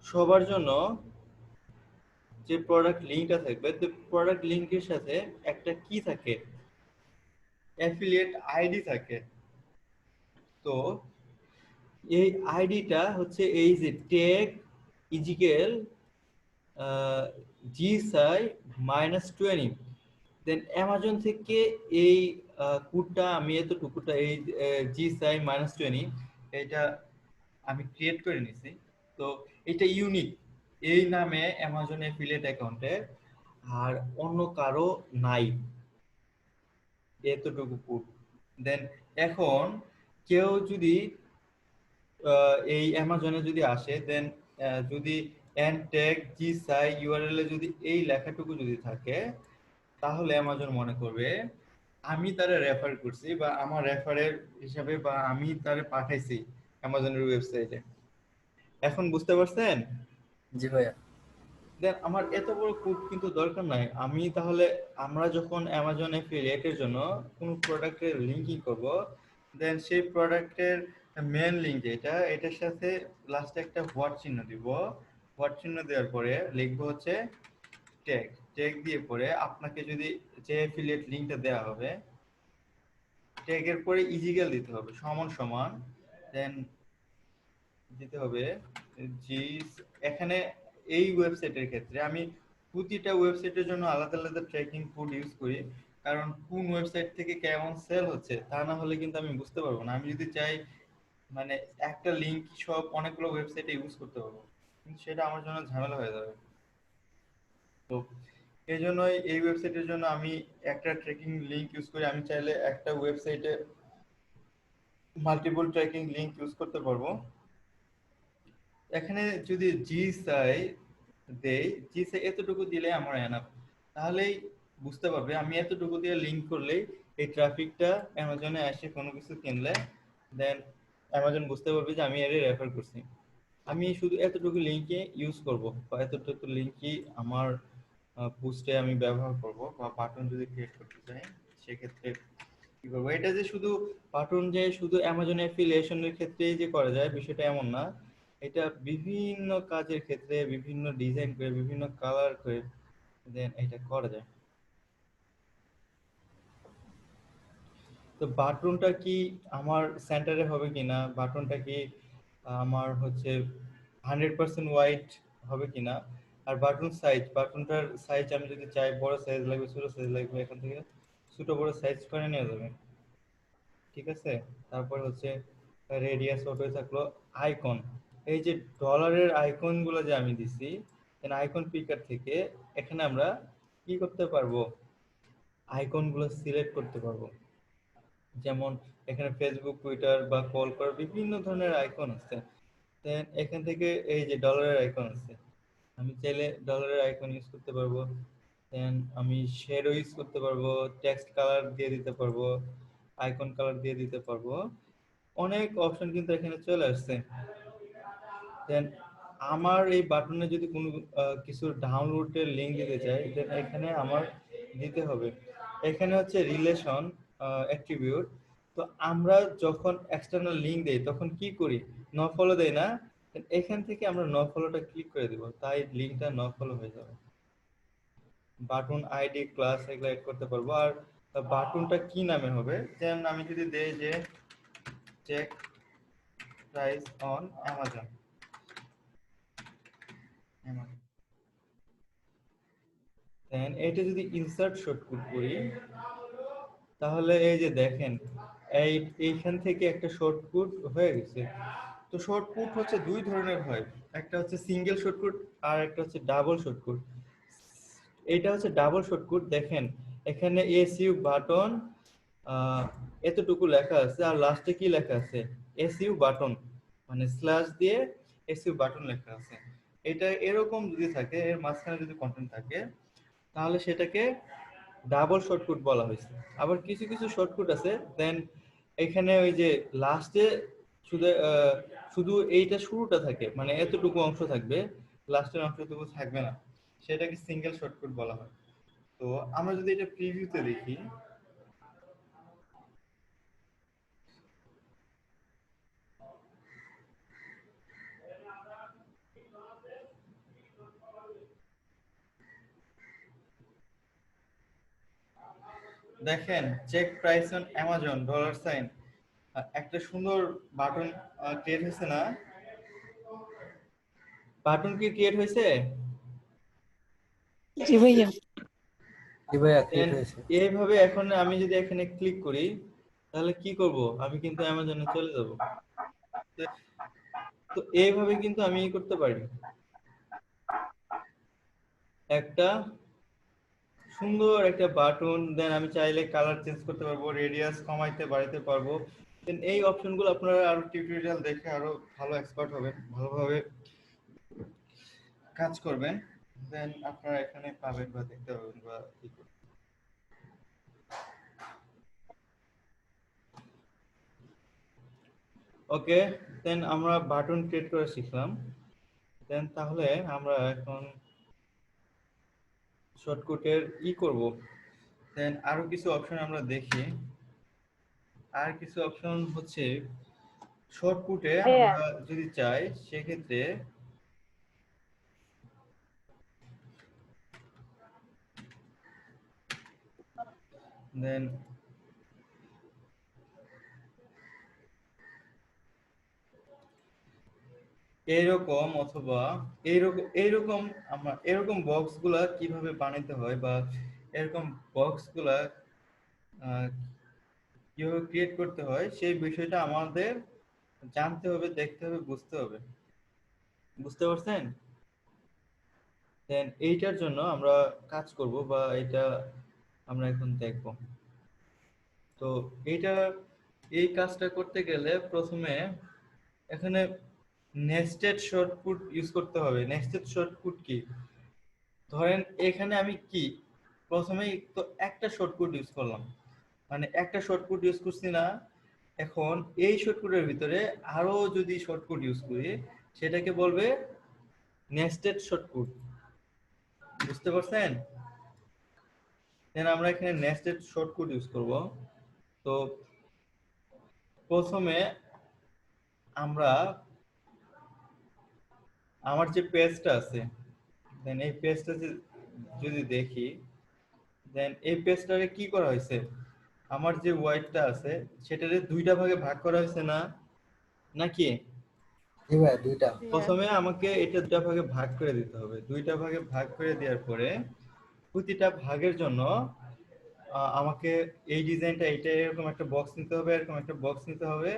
সবার জন্য যে প্রোডাক্ট লিংকটা থাকবে, তো প্রোডাক্ট লিংকের সাথে একটা কি থাকে, অ্যাফিলিয়েট আইডি থাকে। তো এই আইডিটা হচ্ছে এই যে টেক ইজিকেল জিসাই -20, দেন অ্যামাজন থেকে এই কোডটা আমি এতটুকুটা এই জিসাই -20 এটা আমি ক্রিয়েট করে নিছি। তো এটা ইউনিক, এই নামে অ্যামাজন এফিলিয়েট অ্যাকাউন্টে আর অন্য কারো নাই এতটুকু কোড। দেন এখন কেউ যদি এই অ্যামাজনে যদি আসে, দেন যদি এন ট্যাগ জি সাই ইউআরএল এ যদি এই লেখাটুকু যদি থাকে, তাহলে অ্যামাজন মনে করবে আমি তারে রেফার করছি বা আমার রেফারের হিসাবে বা আমি তারে পাঠাইছি অ্যামাজনের ওয়েবসাইটে। এখন বুঝতে পারছেন? জি ভাইয়া। দেন আমার এত বড় কোড কিন্তু দরকার নাই। আমি তাহলে আমরা যখন অ্যামাজন এফিলিয়েটের জন্য কোনো প্রোডাক্টের লিংকিং করব, দেন সেই প্রোডাক্টের মেন লিংক যেটা, এটার সাথে লাস্টে একটা হোয়াট চিহ্ন দিব। হোয়াট চিহ্ন দেওয়ার পরে লিখবো হচ্ছে ট্যাগ। ট্যাগ দিয়ে পরে আপনাকে যদি যে এফিলিয়েট লিংকটা দেওয়া হবে, ট্যাগের পরে ইজিক্যাল দিতে হবে সমান সমান, দেন দিতে হবে জি। এখানে এই ওয়েবসাইটের ক্ষেত্রে আমি প্রতিটা ওয়েবসাইটের জন্য আলাদা আলাদা ট্র্যাকিং কোড ইউজ করি, কারণ কোন ওয়েবসাইট থেকে কেমন সেল হচ্ছে তা না হলে কিন্তু আমি বুঝতে পারবো না। আমি যদি চাই মানে একটা লিংক সব অনেকগুলো ওয়েবসাইটে ইউজ করতে পারবো, কিন্তু সেটা আমার জন্য ঝামেলা হয়ে যাবে। তো এই জন্যই এই ওয়েবসাইটের জন্য আমি একটা ট্র্যাকিং লিংক ইউজ করি। আমি চাইলে একটা ওয়েবসাইটে মাল্টিপল ট্র্যাকিং লিংক ইউজ করতে পারবো। এখানে যদি জিসাই দেই, জিসাই এতটুকু দিলে আমার এনাফ, তাহলেই বুঝতে পারবে আমি এতটুকু দিয়ে লিংক করলেই এই ট্রাফিকটা অ্যামাজনে এসে কোনো কিছু কিনলে দেন অ্যামাজন বুঝতে পারবে যে আমি এর রেফার করছি। আমি শুধু এতটুকু লিংকে ইউজ করব বা এতটুকু লিংকই আমার পোস্টে আমি ব্যবহার করব বা বাটন যদি ক্রিয়েট করতে চাই সেক্ষেত্রে কি করবো। এটা যে শুধু বাটন যে শুধু অ্যামাজন অ্যাফিলিয়েশনের ক্ষেত্রেই যে করা যায় বিষয়টা এমন না, এটা বিভিন্ন কাজের ক্ষেত্রে বিভিন্ন ডিজাইন করে বিভিন্ন কালার করে দেন এটা করা যায়। তো বাটনটা কি আমার সেন্টারে হবে কিনা, বাটনটা কি আমার হচ্ছে 100% হোয়াইট হবে কিনা, আর বাটন সাইজ, বাটনটার সাইজ আমি যদি চাই বড় সাইজ লাগবে ছোট সাইজ লাগবে, এখান থেকে ছোট বড় সাইজ করে নেওয়া যাবে। ঠিক আছে, তারপর হচ্ছে রেডিয়াস অটো থাকলো। আইকন, এই যে ডলারের আইকন গুলো যে আমি দিছি আইকন পিকার থেকে এখানে আমরা কি করতে পারবো, আইকন গুলো সিলেক্ট করতে পারবো। যেমন এখানে ফেসবুক, টুইটার বা কল করার বিভিন্ন ধরনের আইকন আছে। দেন এখান থেকে এই যে ডলারের আইকন আছে, আমি চাইলে ডলারের আইকন ইউজ করতে পারবো। দেন আমি শ্যাডো ইউজ করতে পারবো, টেক্সট কালার দিয়ে দিতে পারবো, আইকন কালার দিয়ে দিতে পারবো। অনেক অপশন কিন্তু এখানে চলে আসছে। দেন আমার এই বাটনে যদি কোনো কিছু ডাউনলোডের লিংক দিতে চাই দেন এখানে আমার দিতে হবে। এখানে হচ্ছে রিলেশন অ্যাট্রিবিউট। তো আমরা যখন এক্সটার্নাল লিংক দেই তখন কি করি, নো ফলো দেই না, এখান থেকে আমরা নো ফলোটা ক্লিক করে দিব, তাই লিংকটা নো ফলো হয়ে যাবে। বাটন আইডি ক্লাস এগুলো এড করতে পারবো। আর বাটনটা কি নামে হবে, যেমন আমি যদি দেই যে চেক প্রাইস অন অ্যামাজন, দেন এটা যদি ইনসার্ট শর্টকাট করি তাহলে এই যে দেখেন এইখান থেকে একটা শর্টকাট হয়ে গেছে। তো শর্টকাট হচ্ছে দুই ধরনের হয়, একটা হচ্ছে সিঙ্গেল শর্টকাট আর একটা হচ্ছে ডাবল শর্টকাট। এইটা হচ্ছে ডাবল শর্টকাট। দেখেন এখানে এসইউ বাটন এতটুকু লেখা আছে আর লাস্টে কি লেখা আছে, এসইউ বাটন, মানে স্ল্যাশ দিয়ে এসইউ বাটন লেখা আছে। এটা এরকম যদি থাকে, এর মাঝখানে যদি কন্টেন্ট থাকে তাহলে সেটাকে ডাবল শর্টকাট বলা হয়েছে। আবার কিছু কিছু শর্টকাট আছে দেন এখানে ওই যে লাস্টে শুধু শুধু এইটা শুরুটা থাকে, মানে এতটুকু অংশ থাকবে, লাস্টের অংশটুকু থাকবে না, সেটাকে সিঙ্গেল শর্টকাট বলা হয়। তো আমরা যদি এটা প্রিভিউতে দেখি, দেখেন check price on Amazon dollar sign, একটা সুন্দর বাটন ক্রিয়েট হয়েছে না? বাটন কি ক্রিয়েট হয়েছে? জি ভাইয়া। জি ভাইয়া ক্রিয়েট হয়েছে। এইভাবে এখন আমি যদি এখানে ক্লিক করি তাহলে কি করব, আমি কিন্তু অ্যামাজনে চলে যাব। তো এইভাবে কিন্তু আমি করতে পারি, একটা সুন্দর একটা বাটন। দেন আমি চাইলে কালার চেঞ্জ করতে পারবো, রেডিয়াস কমাইতে বাড়াইতে পারবো। দেন এই অপশনগুলো আপনারা আরো টিউটোরিয়াল দেখে আরো ভালো এক্সপার্ট হবেন, ভালোভাবে কাজ করবেন, দেন আপনারা এখানে পাবেন বা দেখতে পাবেন বা কি করবেন। ওকে, দেন আমরা বাটন ক্রিয়েট করা শিখলাম। দেন তাহলে আমরা এখন শর্টকাটের করব। দেন আরো কিছু অপশন আমরা দেখি। আর কিছু অপশন হচ্ছে শর্টকাটে আমরা যদি চাই সেক্ষেত্রে দেন এইরকম অথবা এইরকম আমরা এরকম বক্সগুলা কিভাবে বানাইতে হয় বা এরকম বক্সগুলা আহ, কিভাবে ক্রিয়েট করতে হয় সেই বিষয়টা আমাদের জানতে হবে, দেখতে হবে, বুঝতে হবে। বুঝতে পারছেন? দেন এইটার জন্য আমরা কাজ করব, বা এটা আমরা এখন দেখব। তো এইটা, এই কাজটা করতে গেলে প্রথমে এখানে নেস্টেড শর্টকাট ইউজ করতে হবে। Nested shortcut key? ধরেন এখানে আমি কি প্রথমেই তো একটা শর্টকাট ইউজ করলাম, মানে একটা শর্টকাট ইউজ করছি না। এখন এই শর্টকাটের ভিতরে আরো যদি শর্টকাট ইউজ করি, সেটাকে বলবে নেস্টেড শর্টকাট। বুঝতে পারছেন? দেন আমরা এখানে নেস্টেড শর্টকাট ইউজ করব। তো প্রথমে আমরা আমার যে পেজটা আছে, দেন এই পেজটা যদি দেখি, দেন এই পেজটারে কি করা হয়েছে, আমার যে ওয়াইডটা আছে সেটারে দুইটা ভাগে ভাগ করা হয়েছে না, নাকি? জি ভাই, দুইটা। প্রথমে আমাকে এটা দুটা ভাগে ভাগ করে দিতে হবে। দুইটা ভাগে ভাগ করে দেওয়ার পরে প্রতিটা ভাগের জন্য আমাকে এই ডিজাইনটা, এটা এরকম একটা বক্স নিতে হবে, এরকম একটা বক্স নিতে হবে।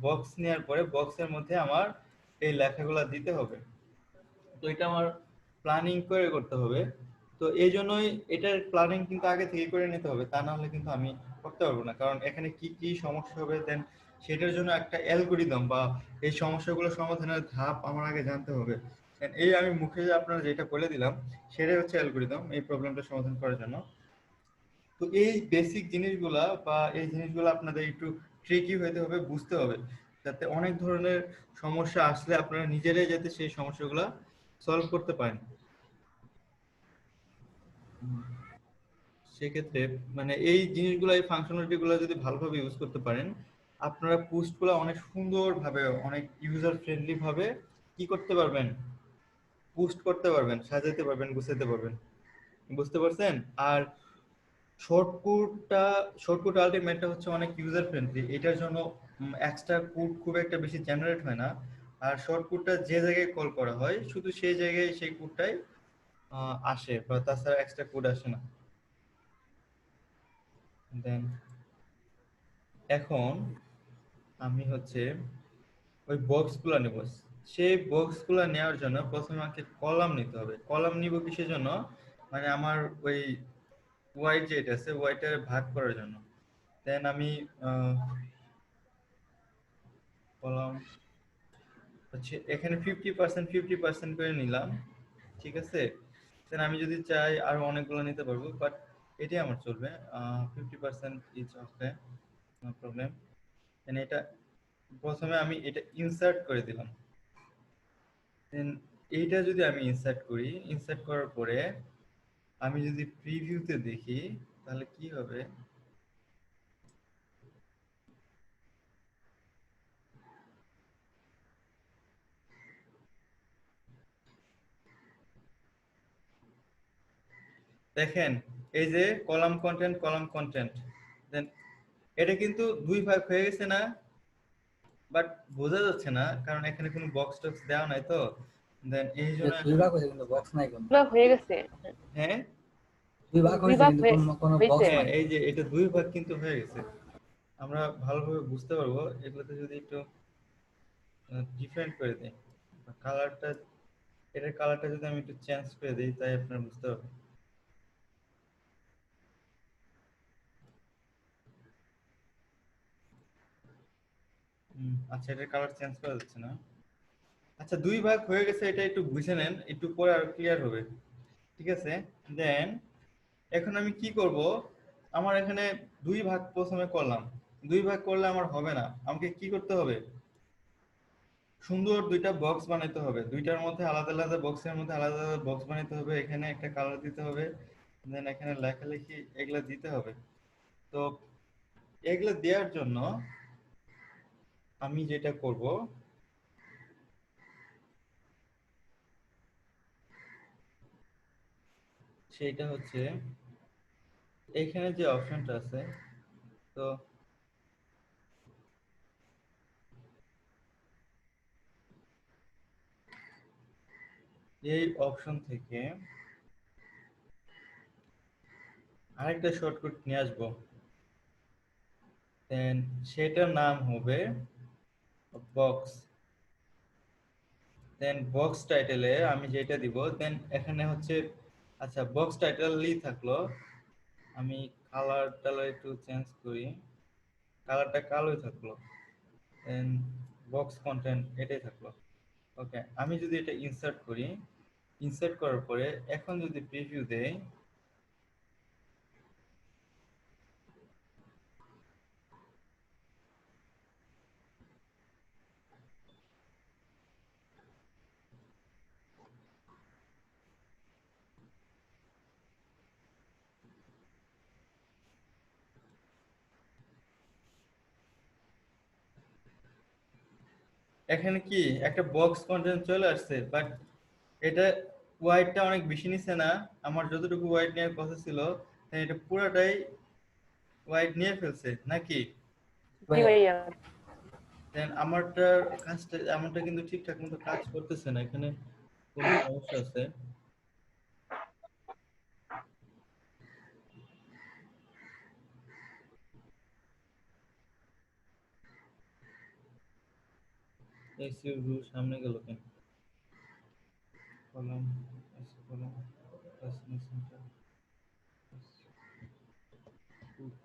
বক্স নেওয়ার পরে বক্সের মধ্যে আমার এই লেখাগুলো দিতে হবে। তো এটা আমার প্ল্যানিং করে করতে হবে। তো এই জন্যই এটার প্ল্যানিং কিন্তু আগে থেকে করে নিতে হবে, তা না হলে কিন্তু আমি করতে পারবো না। কারণ এখানে কি কি সমস্যা হবে, দেন সেটার জন্য একটা অ্যালগোরিদম বা এই সমস্যাগুলো সমাধানের ধাপ আমার আগে জানতে হবে। And এই আমি মুখে যে আপনারা যেটা বলে দিলাম, সেটাই হচ্ছে অ্যালগোরিদম এই প্রবলেমটা সমাধান করার জন্য। তো এই বেসিক জিনিসগুলা বা এই জিনিসগুলো আপনাদের একটু ট্রিকি হইতে হবে, বুঝতে হবে, যাতে অনেক ধরনের সমস্যা আসলে আপনারা নিজেরাই যাতে সেই সমস্যাগুলো সলভ করতে পারেন। সেক্ষেত্রে মানে এই জিনিসগুলো, এই ফাংশনালিটি গুলো যদি ভালোভাবে ইউজ করতে পারেন, আপনারা পোস্টগুলো অনেক সুন্দরভাবে, অনেক ইউজার ফ্রেন্ডলি ভাবে কি করতে পারবেন, পোস্ট করতে পারবেন, সাজাতে পারবেন, গুছাতে পারবেন। বুঝতে পারছেন? আর শর্টকাট আলটিমেটটা হচ্ছে অনেক ইউজার ফ্রেন্ডলি। এটার জন্য এক্সট্রা কোড খুব একটা বেশি জেনারেট হয় না। আর শর্টকাটটা যে জায়গায় কল করা হয় শুধু সেই জায়গায় সেই কোডটাই আসে, বা তাছাড়া এক্সট্রা কোড আসে না। দেন এখন আমি হচ্ছে ওই বক্সগুলো নেব। সেই বক্সগুলো নেওয়ার জন্য প্রথমে আমাকে কলাম নিতে হবে। কলাম নিব কিসের জন্য? মানে আমার ওই ওয়াইড যেটা আছে ওয়াইডটারে ভাগ করার জন্য। দেন আমি কলাম হচ্ছে এখানে 50% করে নিলাম, ঠিক আছে? দেন আমি যদি চাই আরো অনেকগুলো নিতে পারবো, বাট এটাই আমার চলবে। 50% ইচ ওকে, নো প্রবলেম। দেন এটা প্রথমে আমি এটা ইনসার্ট করে দিলাম। দেন এইটা যদি আমি ইনসার্ট করি, ইনসার্ট করার পরে আমি যদি প্রিভিউতে দেখি তাহলে কি হবে, দেখেন এই যে কলাম কন্টেন্ট, দেন এটা কিন্তু দুই ভাগ হয়ে গেছে না? বাট বোঝা যাচ্ছে না কারণ এখানে কোনো বক্স টক্স দেওয়া নাই তো। দেন এই যে জন্য দুই ভাগ হয়েছে কিন্তু বক্স নাই কোনো। ভাগ হয়ে গেছে। হ্যাঁ, দুই ভাগ দুই হয়েছে ভাগ কিন্তু হয়ে কোনো কোনো হয়েছে। বক্স হ্যাঁ, নাই। এই যে এটা দুই ভাগ কিন্তু হয়ে গেছে। আমরা ভালোভাবে বুঝতে পারবো এগুলোতে যদি একটু ডিফারেন্ট করে দিই কালারটা, এটার কালারটা যদি আমি একটু চেঞ্জ করে দিই, তাই আপনারা বুঝতে পারবেন। আচ্ছা, এটার কালার চেঞ্জ করা যাচ্ছে না। আচ্ছা, দুই ভাগ হয়ে গেছে, এটা একটু বুঝে নেন, একটু পরে আর ক্লিয়ার হবে, ঠিক আছে? দেন এখন আমি কি করব, আমার এখানে দুই ভাগ প্রথমে করলাম। দুই ভাগ করলে আমার হবে না, আমাকে কি করতে হবে, সুন্দর দুইটা বক্স বানাইতে হবে। দুইটার মধ্যে আলাদা আলাদা বক্সের মধ্যে আলাদা আলাদা বক্স বানাইতে হবে। এখানে একটা কালার দিতে হবে, দেন এখানে লেখালেখি এগুলা দিতে হবে। তো এগুলা দেওয়ার জন্য আমি যেটা করব, সেটা হচ্ছে এখানে যে অপশনটা আছে, তো এই অপশন থেকে আরেকটা শর্টকাট নিয়ে আসবো। দেন সেটার নাম হবে বক্স। দেন বক্স টাইটেলে আমি যেটা দিব, দেন এখানে হচ্ছে আচ্ছা বক্স টাইটেলই থাকলো, আমি কালারটা একটু চেঞ্জ করি, কালারটা কালোই থাকলো। দেন বক্স কন্টেন্ট এটাই থাকলো। ওকে, আমি যদি এটা ইনসার্ট করি, ইনসার্ট করার পরে এখন যদি প্রিভিউ দেই, এখানে কি একটা বক্স কন্টেন্ট চলে আসছে, বাট এটা ওয়াইডটা অনেক বেশি নিছে না, আমার যতটুকু ওয়াইড নেওয়ার কথা ছিল তাই এটা পুরাটাই ওয়াইড নিয়ে ফেলছে নাকি? ভাইয়া দেন আমারটা কিন্তু ঠিকঠাক মতো কাজ করতেছে না, এখানে কোনো সমস্যা আছে। এসইউ রুল সামনে গেল কেন? Column column customer centre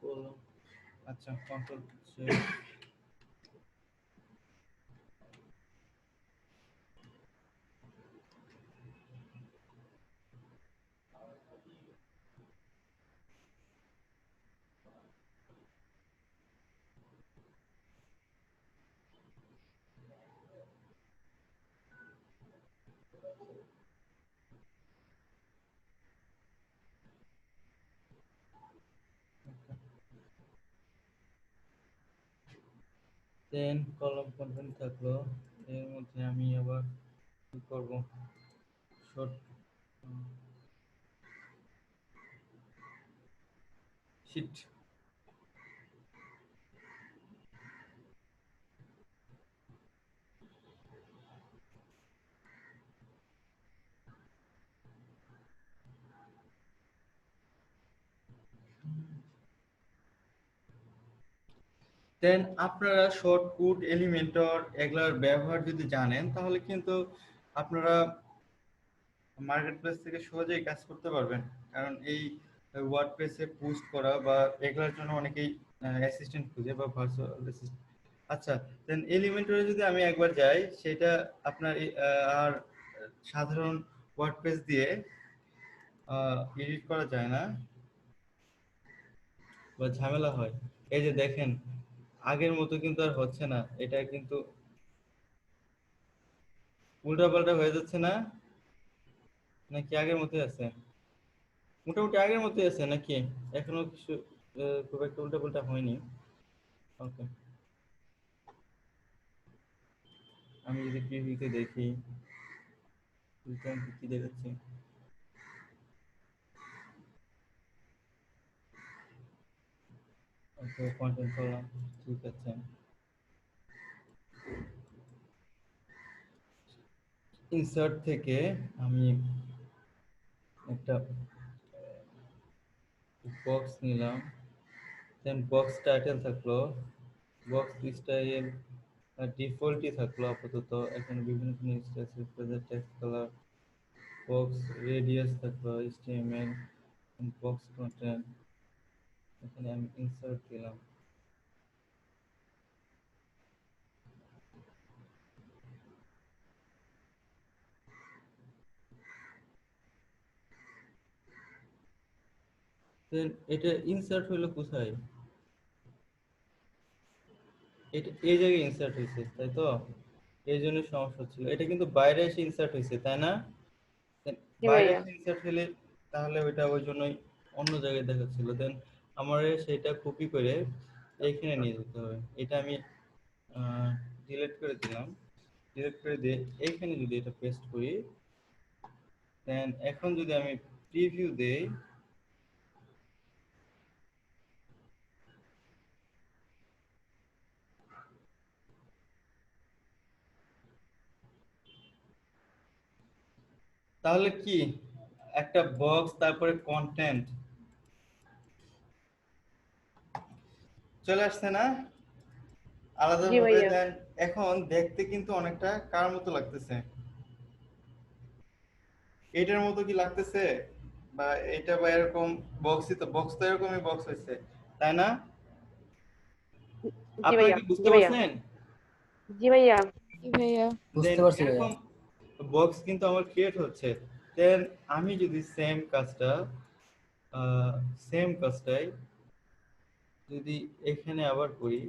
column, আচ্ছা কন্ট্রোল দেন কলাম কন্টেন্ট থাকলো, এর মধ্যে আমি আবার কি করব, শর্ট শিট। দেন আপনারা শর্টকুট, এলিমেন্টর এগুলোর ব্যবহার যদি জানেন তাহলে কিন্তু আপনারা মার্কেট প্লেস থেকে সহজেই কাজ করতে পারবেন। কারণ এই ওয়ার্ডপ্রেসে পোস্ট করা বা এগুলোর জন্য অনেকেই অ্যাসিস্ট্যান্ট খুঁজে বা ভার্চুয়াল অ্যাসিস্ট্যান্ট। আচ্ছা, দেন এলিমেন্টরে যদি আমি একবার যাই, সেটা আপনার আর সাধারণ ওয়ার্ডপ্রেস দিয়ে এডিট করা যায় না বা ঝামেলা হয়। এই যে দেখেন আগের মতো কিন্তু আর হচ্ছে না, এটা কিন্তু উল্টাপাল্টা হয়ে যাচ্ছে না, নাকি আগের মতোই আছে? মোটামুটি আগের মতোই আছে নাকি এখনো কিছু খুব একটা উল্টাপাল্টা হয়নি? ওকে, আমি যদি প্রিভিউতে দেখি কি দেখাচ্ছি, ওকে কন্টেন্ট করলাম, ঠিক আছে। ইনসার্ট থেকে আমি একটা বক্স নিলাম, দেন বক্স টাইটেল থাকলো, বক্স স্টাইল ডিফল্টই থাকলো আপাতত, এখানে বিভিন্ন টেক্সট কালার, বক্স রেডিয়াস থাকলো, এইচটিএমএল, বক্স কন্টেন্ট, এখানে আমি ইনসার্ট দিলাম। দেন এটা ইনসার্ট হইলো কোথায়? এটা এই জায়গায় ইনসার্ট হয়েছে তাই তো, এই জন্য সমস্যা ছিল। এটা কিন্তু বাইরে এসে ইনসার্ট হয়েছে তাই না? Then বাইরে এসে ইনসার্ট হলে তাহলে ওইটা ওই জন্যই অন্য জায়গায় দেখাচ্ছিল। দেন আমার সেটা কপি করে এইখানে নিয়ে যেতে হবে। এটা আমি ডিলিট করে দিলাম, ডিলিট করে দিয়ে এইখানে যদি এটা পেস্ট করি, দেন এখন যদি আমি প্রিভিউ দেই, তাহলে কি একটা বক্স তারপরে কন্টেন্ট চলে আসছে না আলাদা জি ভাবে? ভাইয়া। দেন এখন দেখতে কিন্তু অনেকটা কার মতো লাগতেছে? এটার মতো কি লাগতেছে? বা এটা বা এরকম বক্সই তো, বক্স তো এরকমই বক্স হয়েছে, তাই না? জি আপনারা ভাইয়া। কি বুঝতে জি ভাইয়া। পারছেন? জি ভাইয়া। জি ভাইয়া। দেন বুঝতে পারছি ভাইয়া। এরকম বক্স কিন্তু আমার ক্রিয়েট হচ্ছে। দেন আমি যদি সেম কাজটাই যদি এখানে আবার করি,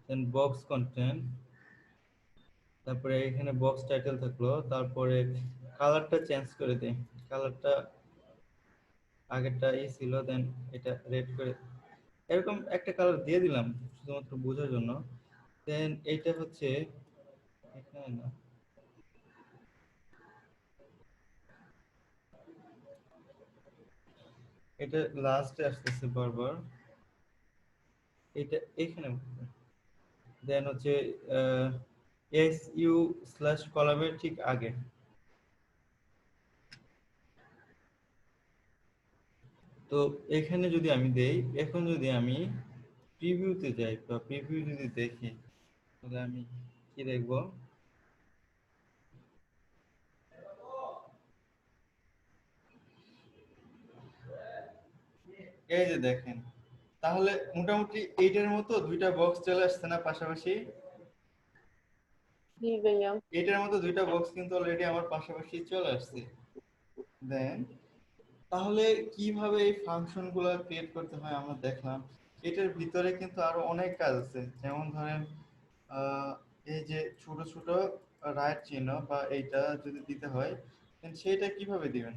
দেন বক্স কন্টেন্ট, তারপরে এখানে বক্স টাইটেল থাকলো, তারপরে কালারটা চেঞ্জ করে দেই। কালারটা আগেরটা এই ছিল, দেন এটা রেড করে এরকম একটা কালার দিয়ে দিলাম শুধুমাত্র বোঝার জন্য। দেন এইটা হচ্ছে এখানে না, এটা লাস্টে আসতেছে বারবার, এটা এখানে। দেন হচ্ছে SU/কলামের ঠিক আগে। তো এখানে যদি আমি দেই, এখন যদি আমি প্রিভিউতে যাই বা প্রিভিউ যদি দেখি, তাহলে আমি কি দেখবো? এই যে দেখেন, তাহলে মোটামুটি এইটার মতো দুইটা বক্স চলে আসছে না পাশাপাশি? জি ভাইয়া। এটার মতো দুইটা বক্স কিন্তু অলরেডি আমার পাশাপাশি চলে আসছে। দেন তাহলে কিভাবে এই ফাংশন গুলো ক্রিয়েট করতে হয় আমরা দেখলাম। এটার ভিতরে কিন্তু আরো অনেক কাজ আছে, যেমন ধরেন আহ, এই যে ছোট ছোট রাইট চিহ্ন বা এইটা যদি দিতে হয়, then সেটা কিভাবে দিবেন?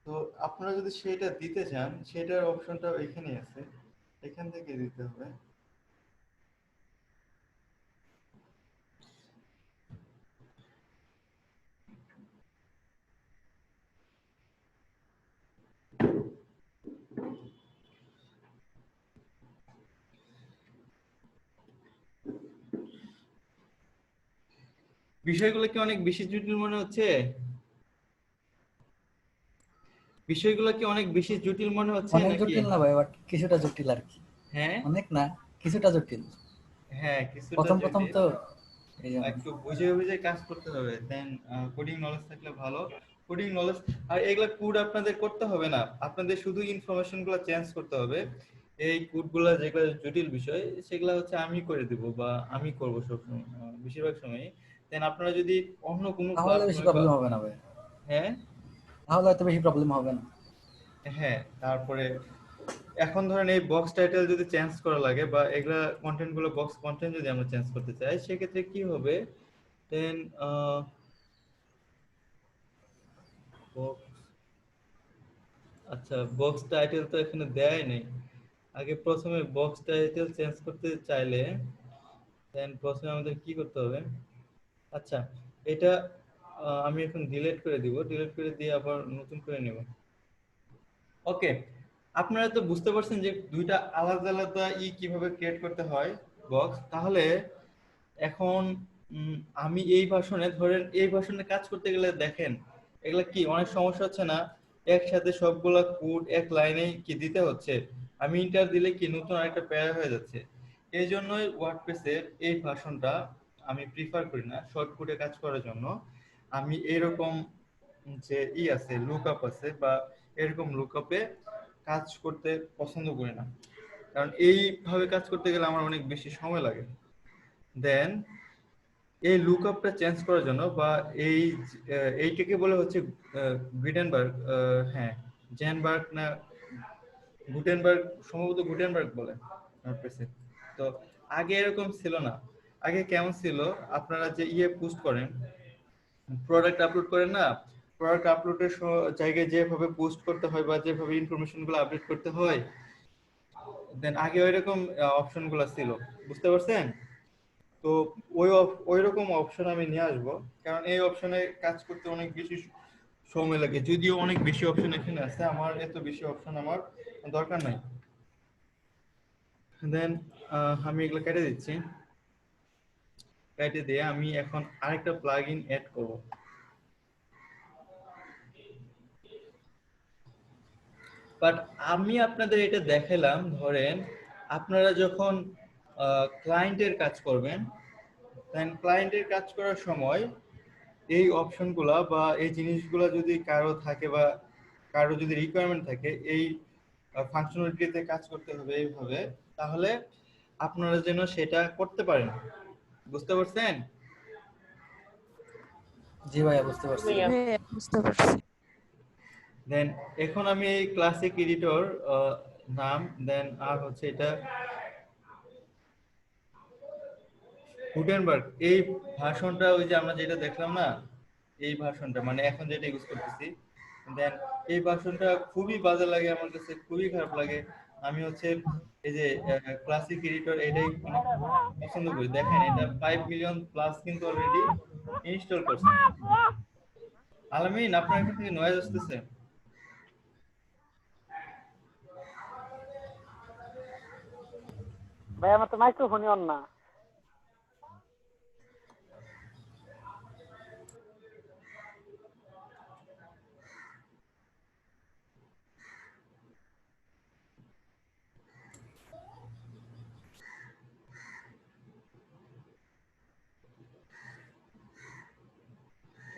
তো আপনারা যদি সেটা দিতে চান, সেটার অপশনটা এখানেই আছে, এখান থেকে দিতে হবে। বিষয়গুলো কি অনেক বেশি জটিল মনে হচ্ছে? বিষয়গুলো কি অনেক বেশি জটিল মনে হচ্ছে অনেক নাকি? জটিল না ভাই, বাট কিছুটা জটিল আর কি। হ্যাঁ, অনেক না, কিছুটা জটিল। হ্যাঁ, কিছুটা প্রথম প্রথম জটিল। তো এই জন্য। একটু বুঝে বুঝে কাজ করতে হবে। দেন কোডিং নলেজ থাকলে ভালো। কোডিং নলেজ, আর এগুলা কোড আপনাদের করতে হবে না, আপনাদের শুধু ইনফরমেশন গুলো চেঞ্জ করতে হবে। এই কোড গুলা যেগুলো জটিল বিষয়, সেগুলো হচ্ছে আমি করে দিব বা আমি করব সবসময়, বেশিরভাগ সময়। দেন আপনারা যদি অন্য কোনো তাহলে বেশি প্ল্যাটফর্মে বা, প্রবলেম হবে না ভাই, হ্যাঁ, তাহলে হয়তো বেশি প্রবলেম হবে না। হ্যাঁ, তারপরে এখন ধরেন এই বক্স টাইটেল যদি চেঞ্জ করা লাগে বা এগুলা কন্টেন্ট গুলো, বক্স কন্টেন্ট যদি আমরা চেঞ্জ করতে চাই, সেক্ষেত্রে কি হবে? দেন আচ্ছা, বক্স টাইটেল তো এখানে দেয় নেই। আগে প্রথমে বক্স টাইটেল চেঞ্জ করতে চাইলে দেন প্রথমে আমাদের কি করতে হবে? আচ্ছা, এটা আমি এখন ডিলিট করে দিব, ডিলিট করে দিয়ে আবার নতুন করে নেব। ওকে, আপনারা তো বুঝতে পারছেন যে দুইটা আলাদা আলাদা কিভাবে ক্রিয়েট করতে হয় বক্স। তাহলে এখন উম, আমি এই ভাষণে, ধরেন এই ভাষণে কাজ করতে গেলে দেখেন এগুলা কি অনেক সমস্যা হচ্ছে না? একসাথে সবগুলা কোড এক লাইনে কি দিতে হচ্ছে, আমি ইন্টার দিলে কি নতুন আরেকটা প্যারা হয়ে যাচ্ছে। এই জন্যই ওয়ার্ডপ্রেসের এই ভাষণটা আমি প্রিফার করি না শর্ট কোডে কাজ করার জন্য। আমি এরকম যে আছে, লুকআপ আছে, বা এরকম লুকআপে কাজ করতে পছন্দ করি না, কারণ এইভাবে কাজ করতে গেলে আমার অনেক বেশি সময় লাগে। দেন এই লুকআপটা চেঞ্জ করার জন্য বা এই এইটাকে বলে হচ্ছে গুটেনবার্গ, হ্যাঁ, জেনবার্গ না গুটেনবার্গ, সম্ভবত গুটেনবার্গ বলে ওয়ার্ডপ্রেসে। তো আগে এরকম ছিল না। আগে কেমন ছিল, আপনারা যে পোস্ট করেন, প্রোডাক্ট আপলোড করেন না, প্রোডাক্ট আপলোডের জায়গায় যেভাবে পোস্ট করতে হয় বা যেভাবে ইনফরমেশন গুলো আপডেট করতে হয়, দেন আগে ওইরকম অপশন গুলো ছিল, বুঝতে পারছেন? তো ওই রকম অপশন আমি নিয়ে আসবো, কারণ এই অপশনে কাজ করতে অনেক বেশি সময় লাগে। যদিও অনেক বেশি অপশন এখানে আছে, আমার এত বেশি অপশন আমার দরকার নাই। দেন আমি এগুলো কেটে দিচ্ছি। কেটে দিয়ে আমি এখন আরেকটা প্লাগইন অ্যাড করব। বাট আমি আপনাদের এটা দেখালাম, ধরেন আপনারা যখন ক্লায়েন্টের কাজ করবেন, দেন ক্লায়েন্টের কাজ করার সময় এই অপশনগুলা বা এই জিনিসগুলা যদি কারো থাকে বা কারো যদি রিকোয়ারমেন্ট থাকে এই ফাংশনালিটিতে কাজ করতে হবে এইভাবে, তাহলে আপনারা যেন সেটা করতে পারেন। বুঝতে পারছেন? জি ভাইয়া বুঝতে পারছি। জি ভাইয়া বুঝতে পারছি। দেন এখন আমি এই ক্লাসিক এডিটর নাম, দেন আর হচ্ছে এটা গুটেনবার্গ, এই ভার্সনটা ওই যে আমরা যেটা দেখলাম না, এই ভার্সনটা মানে এখন যেটা ইউজ করতেছি, দেন এই ভার্সনটা খুবই বাজে লাগে আমার কাছে, খুবই খারাপ লাগে। আমি হচ্ছে এই যে ক্লাসিক এডিটর এটাই অনেক পছন্দ করি। দেখেন এটা 5 মিলিয়ন প্লাস কিন্তু অলরেডি ইনস্টল করছে। আলামিন, আপনার এখান থেকে নয়েজ আসতেছে? ভাই আমার তো মাইক্রোফোনই অন না।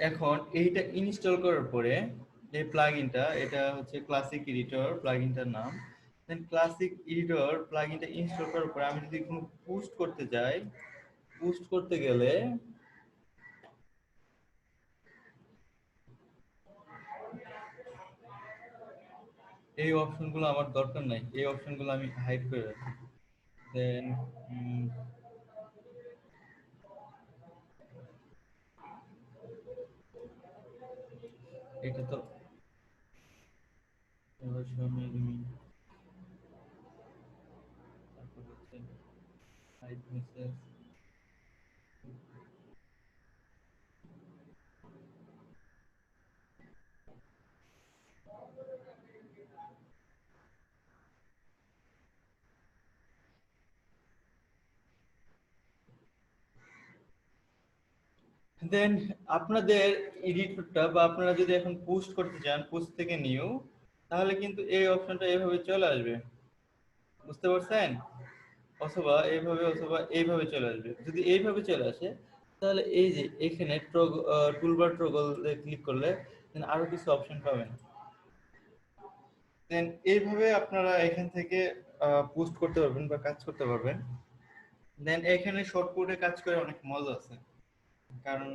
এখন এইটা ইনস্টল করার পরে এই প্লাগইনটা, এটা হচ্ছে ক্লাসিক এডিটর প্লাগইনটার নাম। দেন ক্লাসিক এডিটর প্লাগইনটা ইনস্টল করার পরে আমি যদি কোনো পোস্ট করতে যাই, পোস্ট করতে গেলে এই অপশনগুলো আমার দরকার নাই, এই অপশনগুলো আমি হাইড করে রাখি। দেন এটা তো এবার আমি তারপর হচ্ছে হাইড মেসেজ। দেন আপনাদের এডিটরটা বা আপনারা যদি এখন পোস্ট করতে চান, পোস্ট থেকে নিউ, তাহলে কিন্তু এই অপশনটা এভাবে চলে আসবে। বুঝতে পারছেন? অথবা এইভাবে অথবা এইভাবে চলে আসবে। যদি এইভাবে চলে আসে তাহলে এই যে এখানে টুলবার টগল ক্লিক করলে দেন আরো কিছু অপশন পাবেন। দেন এইভাবে আপনারা এখান থেকে পোস্ট করতে পারবেন বা কাজ করতে পারবেন। দেন এখানে শর্টকাটে কাজ করে অনেক মজা আছে, কারণ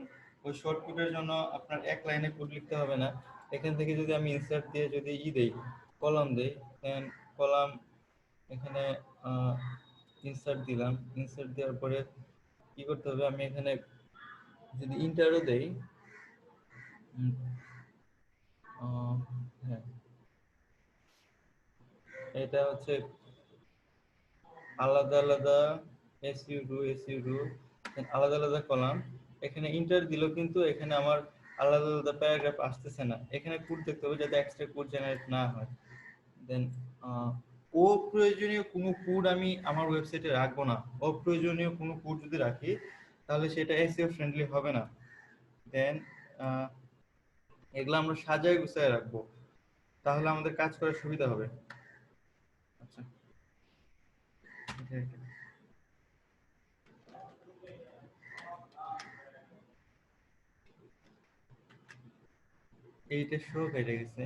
ওই শর্টকাটের জন্য আপনার এক লাইনে কোড লিখতে হবে না। এখান থেকে যদি আমি ইনসার্ট দিয়ে যদি দেই, কলাম দেই, দেন কলাম এখানে ইনসার্ট দিলাম। ইনসার্ট দেওয়ার পরে কি করতে হবে, আমি এখানে যদি ইন্টারও দেই, হ্যাঁ এটা হচ্ছে আলাদা আলাদা এসইউ2 আলাদা আলাদা কলাম। এখানে ইন্টার দিলেও কিন্তু এখানে আমার আলাদা আলাদা প্যারাগ্রাফ আসতেছে না। এখানে কোড দেখতে হবে যাতে এক্সট্রা কোড জেনারেট না হয়। দেন অপ্রয়োজনীয় কোনো কোড আমি আমার ওয়েবসাইটে রাখবো না। অপ্রয়োজনীয় কোনো কোড যদি রাখি তাহলে সেটা এসইও ফ্রেন্ডলি হবে না। দেন এগুলো আমরা সাজায় গুছায় রাখবো, তাহলে আমাদের কাজ করার সুবিধা হবে। আচ্ছা, এইটা শো কেটে গেছে,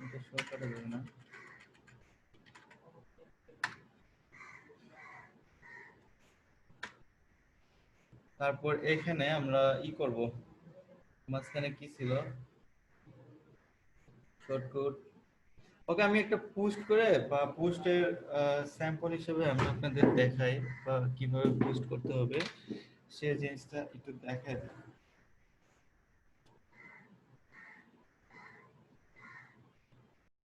এটা শো করা যাবে না। তারপর এখানে আমরা করব, মাঝখানে কি ছিল শর্টকাট। ওকে, আমি একটা পোস্ট করে বা পোস্টের স্যাম্পল হিসেবে আমি আপনাদের দেখাই বা কিভাবে পোস্ট করতে হবে সেই জিনিসটা একটু দেখাই দিই।